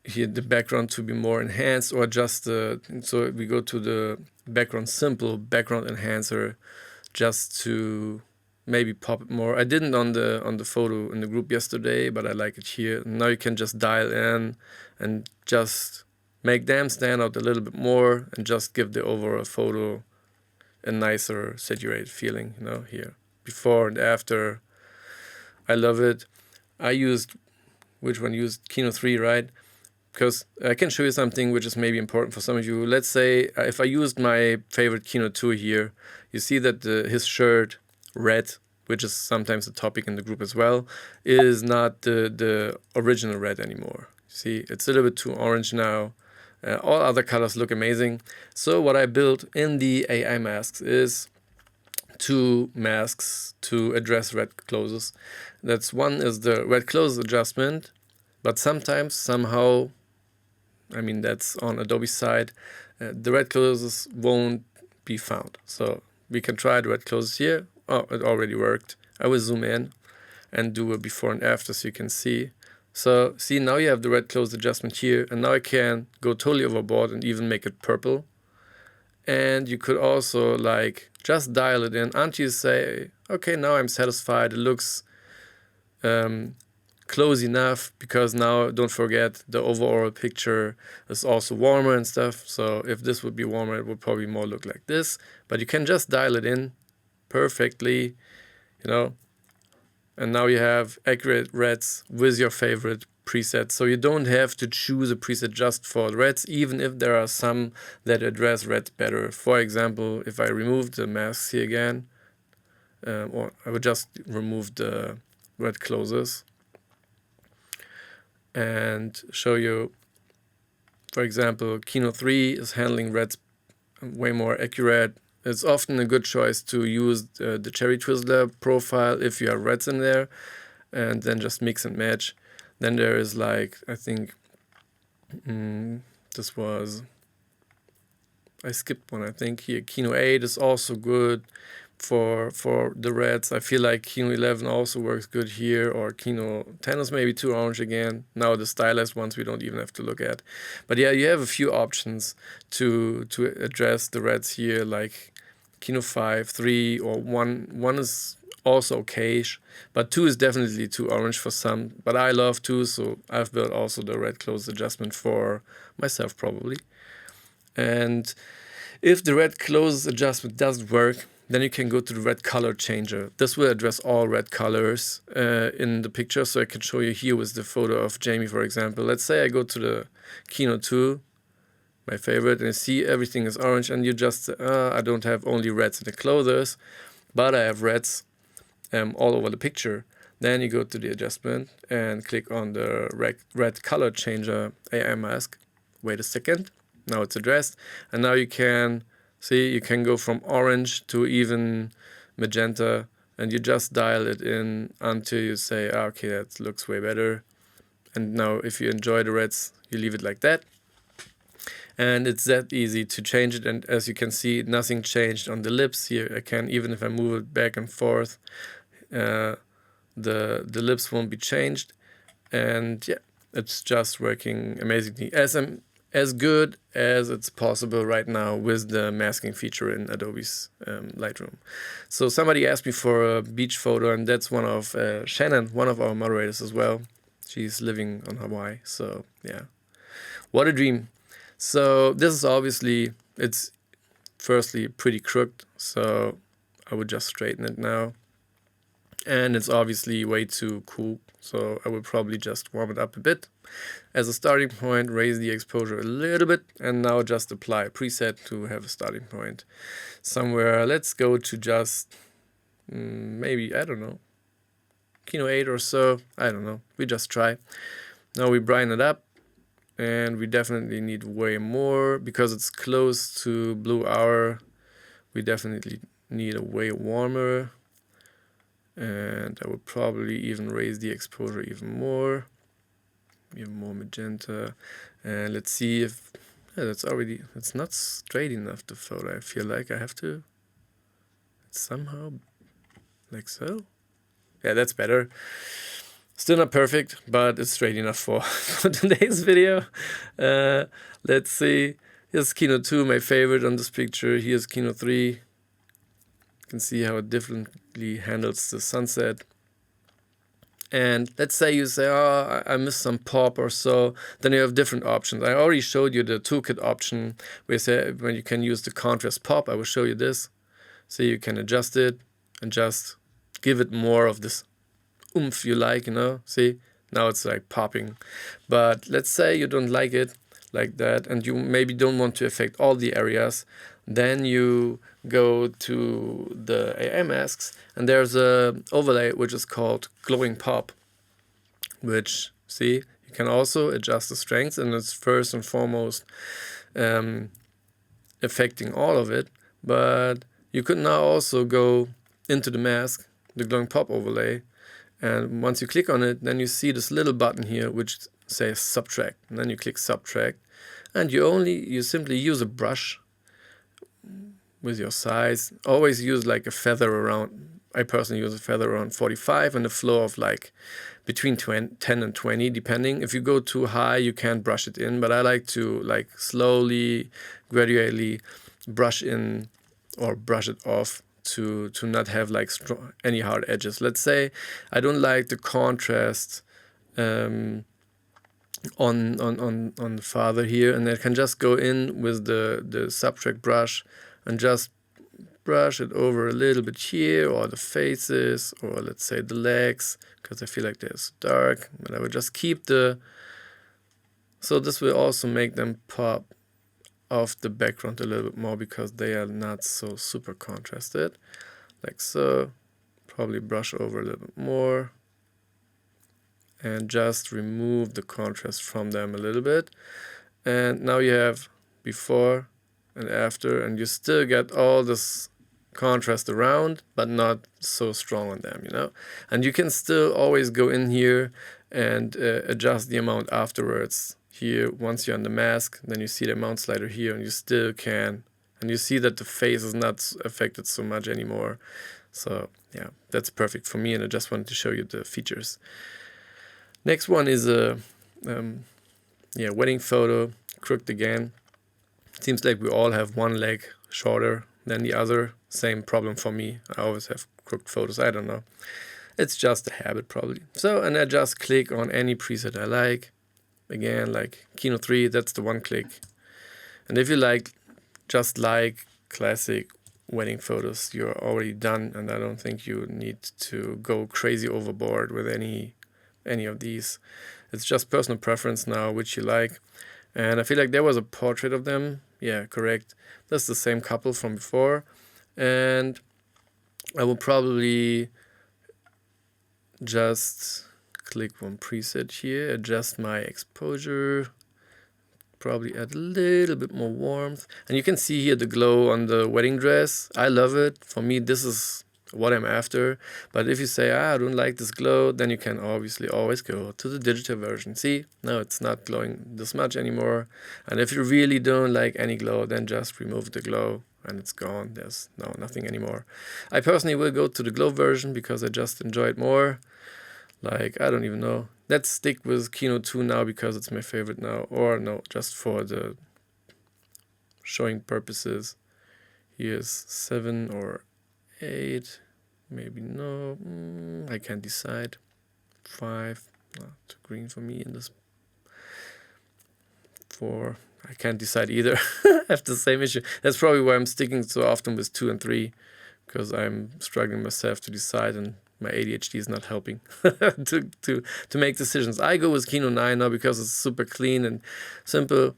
here the background to be more enhanced, or just so we go to the background simple, background enhancer, just to maybe pop it more. I didn't on the photo in the group yesterday, but I like it here. Now you can just dial in and just make them stand out a little bit more and just give the overall photo a nicer saturated feeling, you know, here. Before and after. I love it. I used, which one used? KINO 3, right? Because I can show you something which is maybe important for some of you. Let's say if I used my favorite KINO 2 here, you see that his shirt, red, which is sometimes a topic in the group as well, is not the original red anymore. See, it's a little bit too orange now. All other colors look amazing. So what I built in the AI masks is 2 masks to address red closes. That's one is the red close adjustment, but sometimes, somehow, I mean, that's on Adobe's side, the red closes won't be found. So we can try the red closes here. Oh, it already worked. I will zoom in and do a before and after so you can see. So see, now you have the red close adjustment here, and now I can go totally overboard and even make it purple. And you could also like just dial it in until you say, okay, now I'm satisfied. It looks close enough, because now don't forget the overall picture is also warmer and stuff. So if this would be warmer, it would probably more look like this. But you can just dial it in perfectly, you know. And now you have accurate reds with your favorite presets. So you don't have to choose a preset just for reds, even if there are some that address reds better. For example, if I remove the masks here again, or I would just remove the red closes and show you, for example, KINO 3 is handling reds way more accurate. It's often a good choice to use the Cherry Twizzler profile if you have reds in there, and then just mix and match. Then there is like, I think, this was, I skipped one, I think here. KINO 8 is also good for the reds. I feel like KINO 11 also works good here, or KINO 10 is maybe too orange again. Now the stylized ones we don't even have to look at. But yeah, you have a few options to address the reds here, like KINO 5, 3, or 1. 1 is also okay-ish, but 2 is definitely too orange for some. But I love 2, so I've built also the red close adjustment for myself probably. And if the red close adjustment doesn't work, then you can go to the red color changer. This will address all red colors in the picture. So I can show you here with the photo of Jamie, for example. Let's say I go to the KINO 2, my favorite, and I see everything is orange, and you just, I don't have only reds in the clothes, but I have reds all over the picture. Then you go to the adjustment and click on the red color changer AI mask. Wait a second. Now it's addressed. And now you can see, you can go from orange to even magenta, and you just dial it in until you say, okay, that looks way better. And now if you enjoy the reds, you leave it like that. And it's that easy to change it. And as you can see, nothing changed on the lips here. I can, even if I move it back and forth, the lips won't be changed. And yeah, it's just working amazingly. As good as it's possible right now with the masking feature in Adobe's Lightroom. So somebody asked me for a beach photo, and that's one of Shannon, one of our moderators as well. She's living on Hawaii, so yeah. What a dream. So this is obviously, it's firstly pretty crooked, so I would just straighten it now. and it's obviously way too cool, so I will probably just warm it up a bit. As a starting point, raise the exposure a little bit, and now just apply a preset to have a starting point somewhere. Let's go to just maybe, I don't know, KINO 8 or so, I don't know, we just try. Now we brighten it up, and we definitely need way more because it's close to blue hour. We definitely need a way warmer, and I would probably even raise the exposure even more magenta. And let's see if it's not straight enough, the photo. I feel like I have to somehow, like so. Yeah, that's better. Still not perfect, but it's straight enough for today's video. Let's see. Here's KINO 2, my favorite on this picture. Here's KINO 3. You can see how it differently handles the sunset. And let's say you say, oh, I missed some pop or so. Then you have different options. I already showed you the toolkit option when you can use the contrast pop. I will show you this. So you can adjust it and just give it more of this oomph you like, you know. See, now it's like popping. But let's say you don't like it like that, and you maybe don't want to affect all the areas. Then you go to the AI masks, and there's a overlay which is called glowing pop, which, see, you can also adjust the strength, and it's first and foremost affecting all of it. But you could now also go into the mask, the glowing pop overlay, and once you click on it, then you see this little button here which says subtract, and then you click subtract, and you simply use a brush with your size. Always use like a feather around, I personally use a feather around 45 and a flow of like between 10 and 20 depending. If you go too high you can't brush it in, but I like to like slowly, gradually brush in or brush it off to not have like any hard edges. Let's say I don't like the contrast on the father here, and I can just go in with the subtract brush and just brush it over a little bit here, or the faces, or let's say the legs, because I feel like they're so dark. But I will just keep so this will also make them pop off the background a little bit more because they are not so super contrasted, like so. Probably brush over a little bit more and just remove the contrast from them a little bit. And now you have before and after, and you still get all this contrast around, but not so strong on them, you know. And you can still always go in here and adjust the amount afterwards. Here, once you're on the mask, then you see the amount slider here, and you still can, and you see that the face is not affected so much anymore. So yeah, that's perfect for me, and I just wanted to show you the features. Next one is a wedding photo, crooked again. Seems like we all have one leg shorter than the other. Same problem for me. I always have crooked photos. I don't know. It's just a habit probably. So, and I just click on any preset I like. Again, like KINO 3, that's the one click. And if you just like classic wedding photos, you're already done, and I don't think you need to go crazy overboard with any of these. It's just personal preference now, which you like. And I feel like there was a portrait of them. Yeah, correct. That's the same couple from before. And I will probably just click one preset here, adjust my exposure, probably add a little bit more warmth. And you can see here the glow on the wedding dress. I love it. For me, this is what I'm after. But if you say, I don't like this glow, then you can obviously always go to the digital version. See, now it's not glowing this much anymore. And if you really don't like any glow, then just remove the glow and it's gone. There's nothing anymore. I personally will go to the glow version because I just enjoy it more. Like, I don't even know. Let's stick with KINO 2 now because it's my favorite now. Or no, just for the showing purposes. Here's 7 or 8. Maybe no. I can't decide. 5. Too green for me in this. 4. I can't decide either. I have the same issue. That's probably why I'm sticking so often with 2 and 3. Because I'm struggling myself to decide, and my ADHD is not helping to make decisions. I go with KINO 9 now because it's super clean and simple.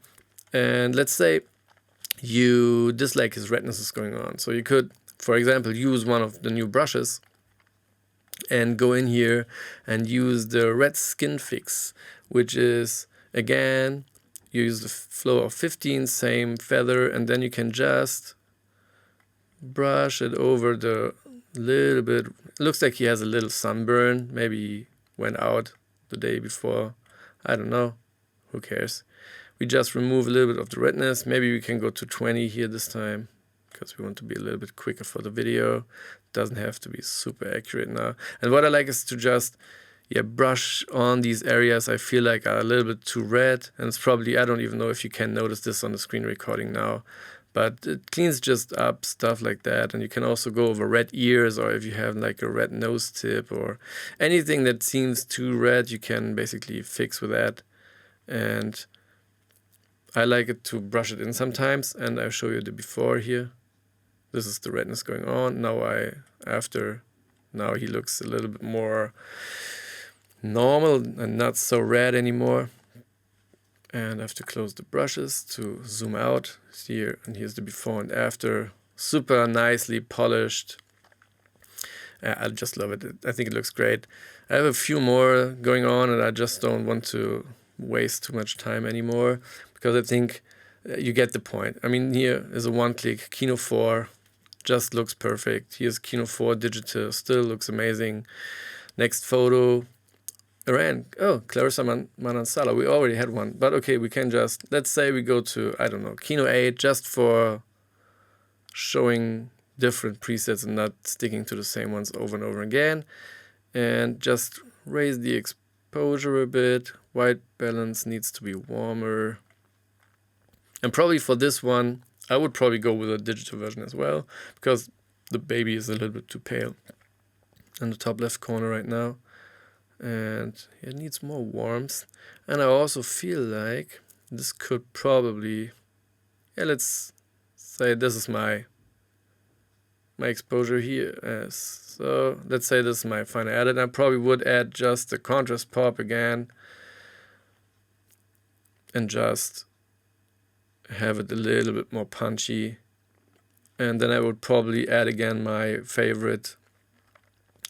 And let's say you dislike his redness is going on. So you could, for example, use one of the new brushes and go in here and use the red skin fix, which is, again, you use the flow of 15, same feather, and then you can just brush it over the little bit. It looks like he has a little sunburn. Maybe he went out the day before. I don't know. Who cares? We just remove a little bit of the redness. Maybe we can go to 20 here this time because we want to be a little bit quicker for the video. Doesn't have to be super accurate now. And what I like is to just brush on these areas I feel like are a little bit too red. And it's probably, I don't even know if you can notice this on the screen recording now, but it cleans just up stuff like that. And you can also go over red ears, or if you have like a red nose tip or anything that seems too red, you can basically fix with that. And I like it to brush it in sometimes, and I'll show you the before here. This is the redness going on. Now he looks a little bit more normal and not so red anymore. And I have to close the brushes to zoom out here, and here's the before and after. Super nicely polished. I just love it. I think it looks great. I have a few more going on, and I just don't want to waste too much time anymore, because I think you get the point. I mean, here is a one-click KINO 4, just looks perfect. Here's KINO 4 digital, still looks amazing. Next photo, Iran. Oh, Clarissa Manansala, we already had one. But okay, we can just, let's say we go to, I don't know, KINO 8, just for showing different presets and not sticking to the same ones over and over again. And just raise the exposure a bit. White balance needs to be warmer. And probably for this one, I would probably go with a digital version as well, because the baby is a little bit too pale in the top left corner right now. And it needs more warmth. And I also feel like this could probably, let's say this is my exposure here. So let's say this is my final edit. I probably would add just the contrast pop again and just have it a little bit more punchy. And then I would probably add again my favorite,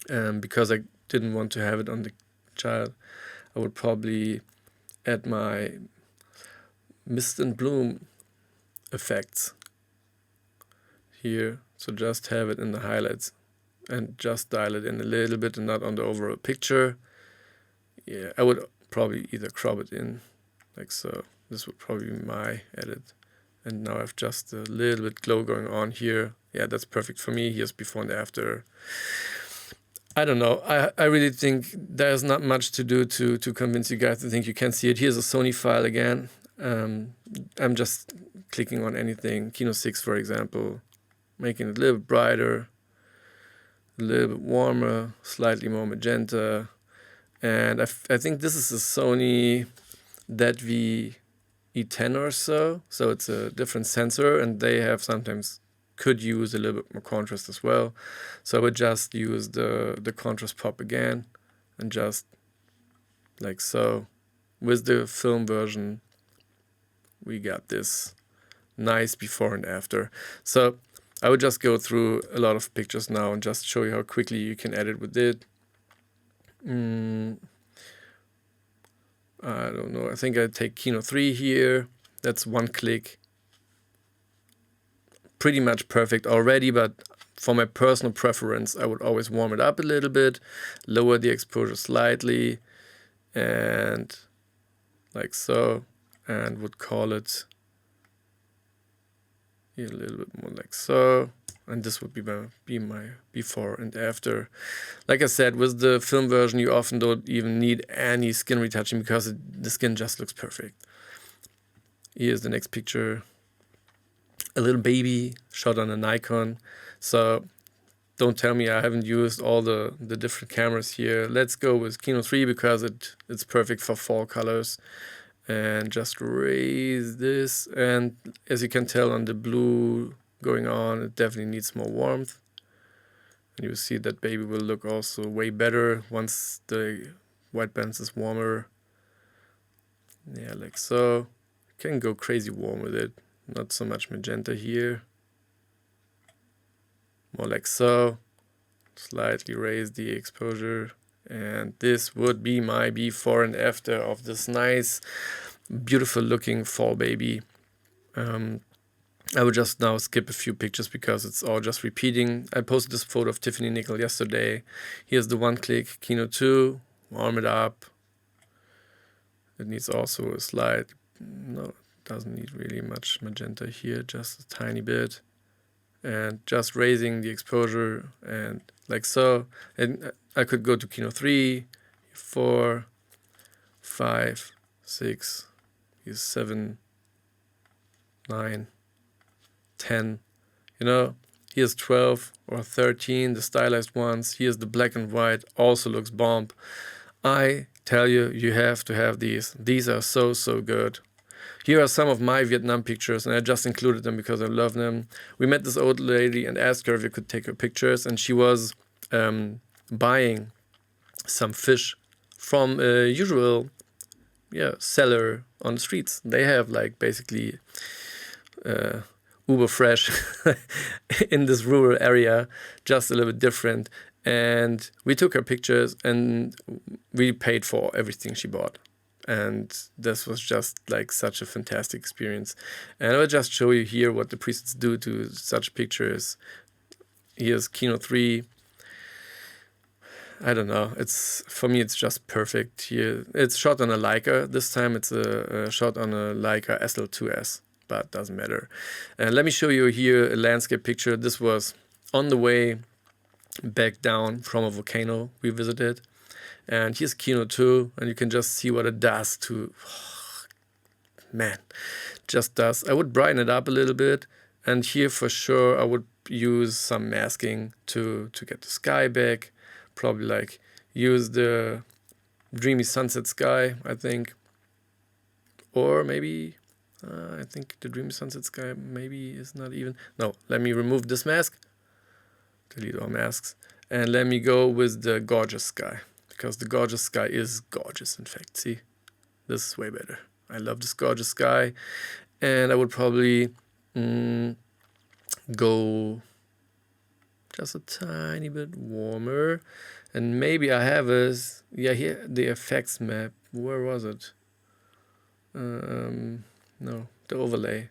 because I didn't want to have it on the child. I would probably add my mist and bloom effects here. So just have it in the highlights and just dial it in a little bit and not on the overall picture. Yeah, I would probably either crop it in like so. This would probably be my edit. And now I have just a little bit glow going on here. Yeah, that's perfect for me. Here's before and after. I don't know. I really think there's not much to do to convince you guys to think you can see it. Here's a Sony file again. I'm just clicking on anything. KINO 6, for example. Making it a little bit brighter, a little bit warmer, slightly more magenta. And I think this is a Sony ZV E10 or so. So it's a different sensor, and they have sometimes could use a little bit more contrast as well. So I would just use the contrast pop again and just like so. With the film version, we got this nice before and after. So I would just go through a lot of pictures now and just show you how quickly you can edit with it. I don't know. I think I take KINO 3 here. That's one click. Pretty much perfect already, but for my personal preference, I would always warm it up a little bit, lower the exposure slightly, and like so, and would call it a little bit more like so. And this would be my before and after. Like I said, with the film version, you often don't even need any skin retouching because the skin just looks perfect. Here's the next picture. A little baby shot on a Nikon. So don't tell me I haven't used all the different cameras here. Let's go with KINO 3 because it's perfect for fall colors. And just raise this. And as you can tell on the blue going on, it definitely needs more warmth. And you see that baby will look also way better once the white balance is warmer. Yeah, like so. You can go crazy warm with it. Not so much magenta here. More like so. Slightly raise the exposure. And this would be my before and after of this nice, beautiful looking fall baby. I would just now skip a few pictures because it's all just repeating. I posted this photo of Tiffany Nickel yesterday. Here's the one-click KINO 2. Warm it up. It needs also a slight, no, it doesn't need really much magenta here, just a tiny bit. And just raising the exposure and like so. And I could go to KINO 3, 4, 5, 6, 7, 9, 10, you know, here's 12 or 13, the stylized ones. Here's the black and white, also looks bomb. I tell you, you have to have these. These are so, so good. Here are some of my Vietnam pictures, and I just included them because I love them. We met this old lady and asked her if we could take her pictures, and she was buying some fish from a usual seller on the streets. They have like basically uber fresh in this rural area, just a little bit different. And we took her pictures and we paid for everything she bought. And this was just like such a fantastic experience. And I will just show you here what the presets do to such pictures. Here's KINO 3. I don't know. It's for me, it's just perfect. Here, it's shot on a Leica. This time it's a shot on a Leica SL2S, but doesn't matter. And let me show you here a landscape picture. This was on the way back down from a volcano we visited. And here's KINO 2, and you can just see what it does to, man, just does. I would brighten it up a little bit, and here for sure I would use some masking to get the sky back. Probably like use the dreamy sunset sky, I think. Or maybe, I think the dreamy sunset sky maybe is not even, no, let me remove this mask, delete all masks, and let me go with the gorgeous sky. Because the gorgeous sky is gorgeous, in fact. See, this is way better. I love this gorgeous sky. And I would probably go just a tiny bit warmer. And maybe I have here, the effects map. Where was it? No, the overlay.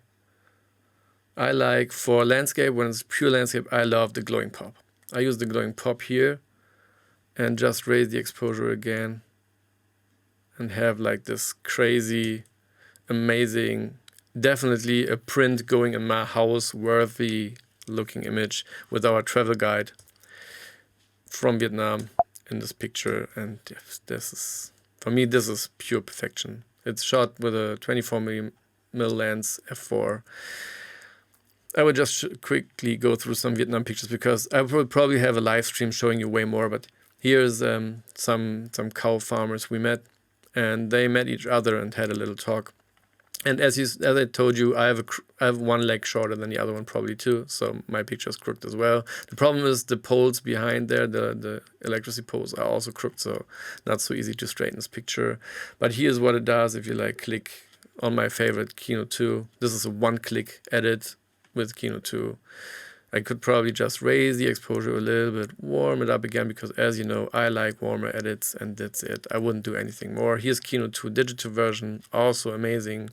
I like, for landscape, when it's pure landscape, I love the glowing pop. I use the glowing pop here. And just raise the exposure again and have like this crazy, amazing, definitely a print going in my house worthy looking image with our travel guide from Vietnam in this picture. And this is, for me, this is pure perfection. It's shot with a 24mm lens f4. I would just quickly go through some Vietnam pictures because I will probably have a live stream showing you way more, but here's some cow farmers we met, and they met each other and had a little talk. And as I told you, I have one leg shorter than the other one, probably too, so my picture is crooked as well. The problem is the poles behind there, the electricity poles are also crooked, so not so easy to straighten this picture. But here's what it does if you like click on my favorite KINO 2. This is a one-click edit with KINO 2. I could probably just raise the exposure a little bit, warm it up again, because as you know, I like warmer edits, and that's it. I wouldn't do anything more. Here's KINO 2 digital version, also amazing.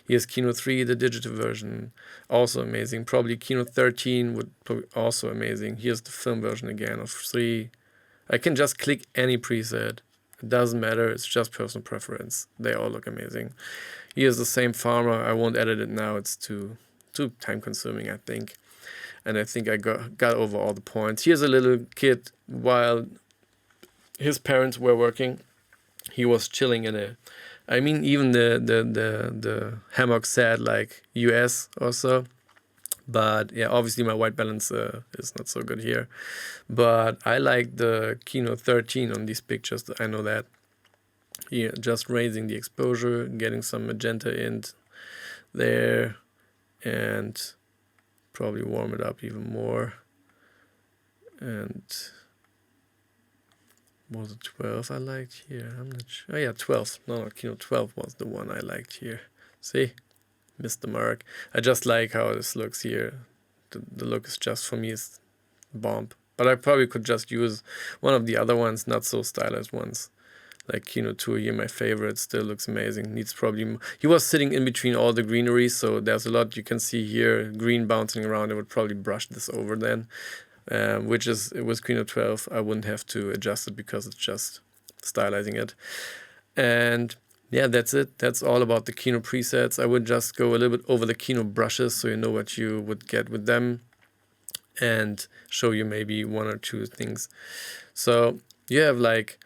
Here's KINO 3, the digital version, also amazing. Probably KINO 13 would be also amazing. Here's the film version again of 3. I can just click any preset. It doesn't matter, it's just personal preference. They all look amazing. Here's the same farmer. I won't edit it now, it's too time consuming, I think. And I think I got over all the points. Here's a little kid while his parents were working. He was chilling in a, I mean, even the hammock said like US or so. But yeah, obviously my white balance is not so good here. But I like the KINO 13 on these pictures. I know that. Here, just raising the exposure, getting some magenta in there, and probably warm it up even more. And was it 12 I liked here? I'm not sure. Oh yeah, 12. No, KINO 12 was the one I liked here. See? Missed the mark. I just like how this looks here. The look is just, for me, is bomb. But I probably could just use one of the other ones, not so stylized ones. Like KINO 2 here, my favorite, still looks amazing. Needs probably... He was sitting in between all the greenery, so there's a lot you can see here. Green bouncing around. I would probably brush this over then. Which is, with KINO 12, I wouldn't have to adjust it because it's just stylizing it. And yeah, that's it. That's all about the KINO presets. I would just go a little bit over the KINO brushes so you know what you would get with them, and show you maybe one or two things. So you have like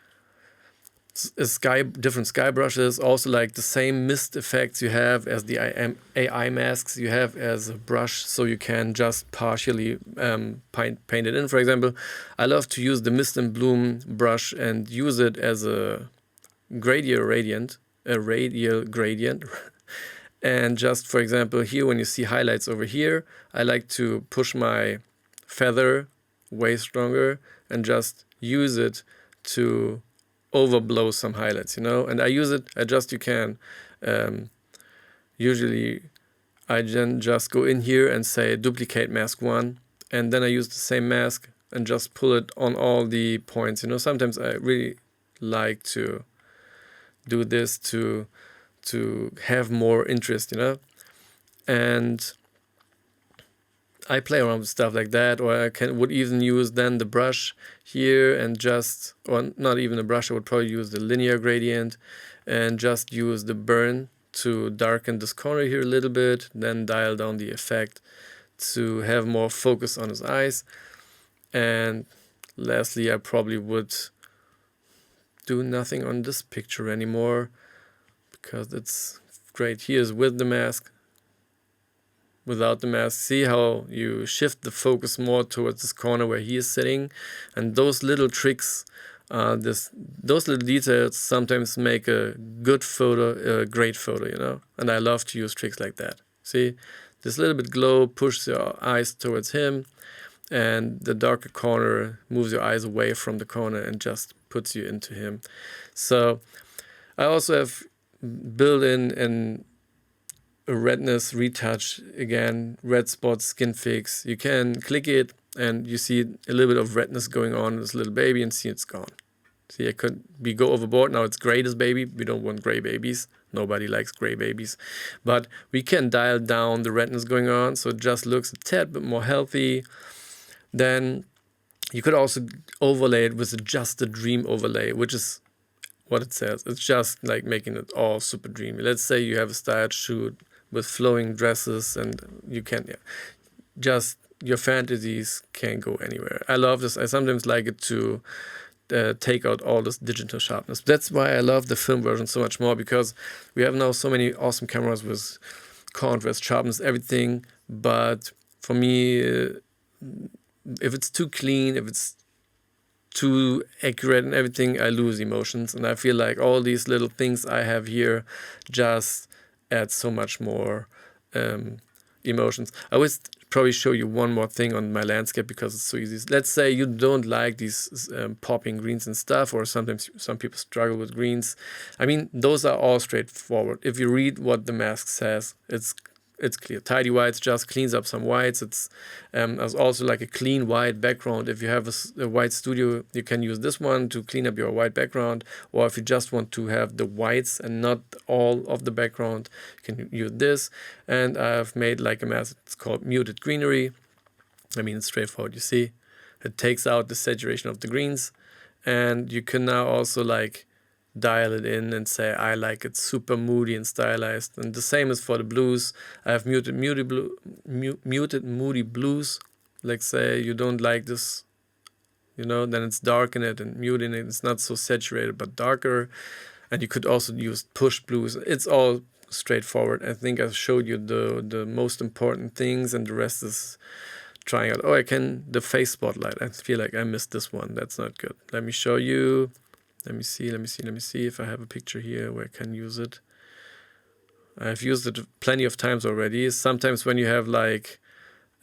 different sky brushes, also like the same mist effects you have as the AI masks you have as a brush, so you can just partially paint it in. For example, I love to use the mist and bloom brush and use it as a radial gradient, and just, for example, here when you see highlights over here, I like to push my feather way stronger and just use it to overblow some highlights, you know. And I use it, you can usually I then just go in here and say duplicate mask 1, and then I use the same mask and just pull it on all the points, you know. Sometimes I really like to do this to have more interest, you know. And I play around with stuff like that, or I would even use then the brush here and just, or not even a brush, I would probably use the linear gradient and just use the burn to darken this corner here a little bit, then dial down the effect to have more focus on his eyes. And lastly, I probably would do nothing on this picture anymore because it's great. Here's with the mask, without the mask. See how you shift the focus more towards this corner where he is sitting, and those little tricks, those little details sometimes make a good photo a great photo, you know. And I love to use tricks like that. See, this little bit glow pushes your eyes towards him, and the darker corner moves your eyes away from the corner and just puts you into him. So I also have built in a redness retouch, again, red spots, skin fix. You can click it and you see a little bit of redness going on in this little baby, and see it's gone. See, we go overboard. Now it's gray, this baby. We don't want gray babies. Nobody likes gray babies. But we can dial down the redness going on so it just looks a tad bit more healthy. Then you could also overlay it with just a dream overlay, which is what it says. It's just like making it all super dreamy. Let's say you have a styled shoot with flowing dresses, and you can, just your fantasies can go anywhere. I love this. I sometimes like it to take out all this digital sharpness. That's why I love the film version so much more, because we have now so many awesome cameras with contrast, sharpness, everything. But for me, if it's too clean, if it's too accurate and everything, I lose emotions. And I feel like all these little things I have here just add so much more emotions. I always probably show you one more thing on my landscape because it's so easy. Let's say you don't like these popping greens and stuff, or sometimes some people struggle with greens. I mean, those are all straightforward. If you read what the mask says, it's clear. Tidy whites just cleans up some whites. There's also like a clean white background. If you have a white studio, you can use this one to clean up your white background. Or if you just want to have the whites and not all of the background, you can use this. And I've made like a mask. It's called muted greenery. I mean, it's straightforward. You see, it takes out the saturation of the greens, and you can now also like dial it in and say I like it super moody and stylized. And the same is for the blues. I have muted moody blues. Like say you don't like this, you know, then it's darken it and muting it. It's not so saturated but darker. And you could also use push blues. It's all straightforward. I think I've showed you the most important things, and the rest is trying out. Oh, the face spotlight. I feel like I missed this one. That's not good. Let me show you. Let me see if I have a picture here where I can use it. I've used it plenty of times already. Sometimes when you have like,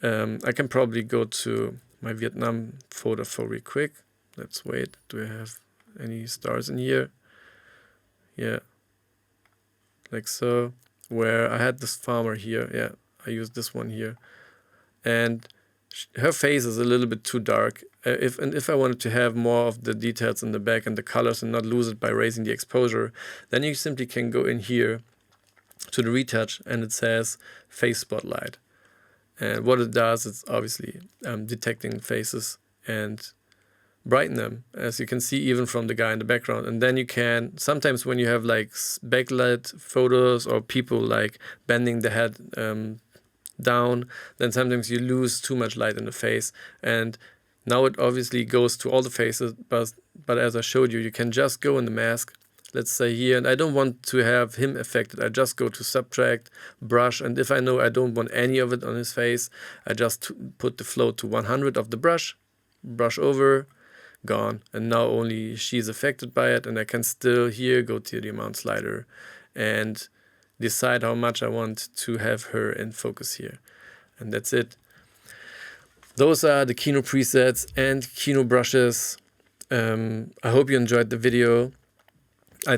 I can probably go to my Vietnam photo for real quick. Let's wait. Do I have any stars in here? Yeah, like so. Where I had this farmer here. Yeah, I used this one here, and her face is a little bit too dark. If I wanted to have more of the details in the back and the colors and not lose it by raising the exposure, then you simply can go in here to the retouch, and it says face spotlight. And what it does, it's obviously detecting faces and brighten them, as you can see even from the guy in the background. And then you can, sometimes when you have like backlit photos or people like bending the head down, then sometimes you lose too much light in the face. And now it obviously goes to all the faces, but as I showed you, you can just go in the mask, let's say here, and I don't want to have him affected. I just go to subtract, brush, and if I know I don't want any of it on his face, I just put the float to 100 of the brush over, gone. And now only she's affected by it, and I can still here go to the amount slider and decide how much I want to have her in focus here. And that's it. Those are the KINO presets and KINO brushes. I hope you enjoyed the video. I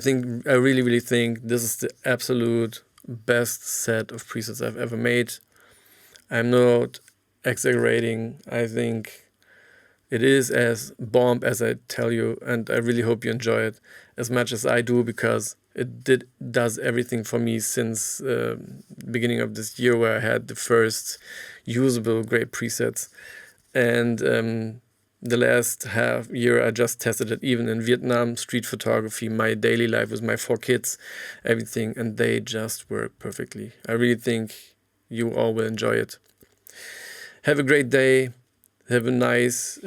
really think this is the absolute best set of presets I've ever made. I'm not exaggerating. I think it is as bomb as I tell you, and I really hope you enjoy it as much as I do, because it does everything for me since the beginning of this year, where I had the first usable great presets. And the last half year I just tested it even in Vietnam, street photography, my daily life with my 4 kids, everything, and they just work perfectly. I really think you all will enjoy it. Have a great day. Have a nice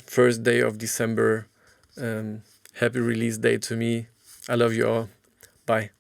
first day of December. Happy release day to me. I love you all. Bye.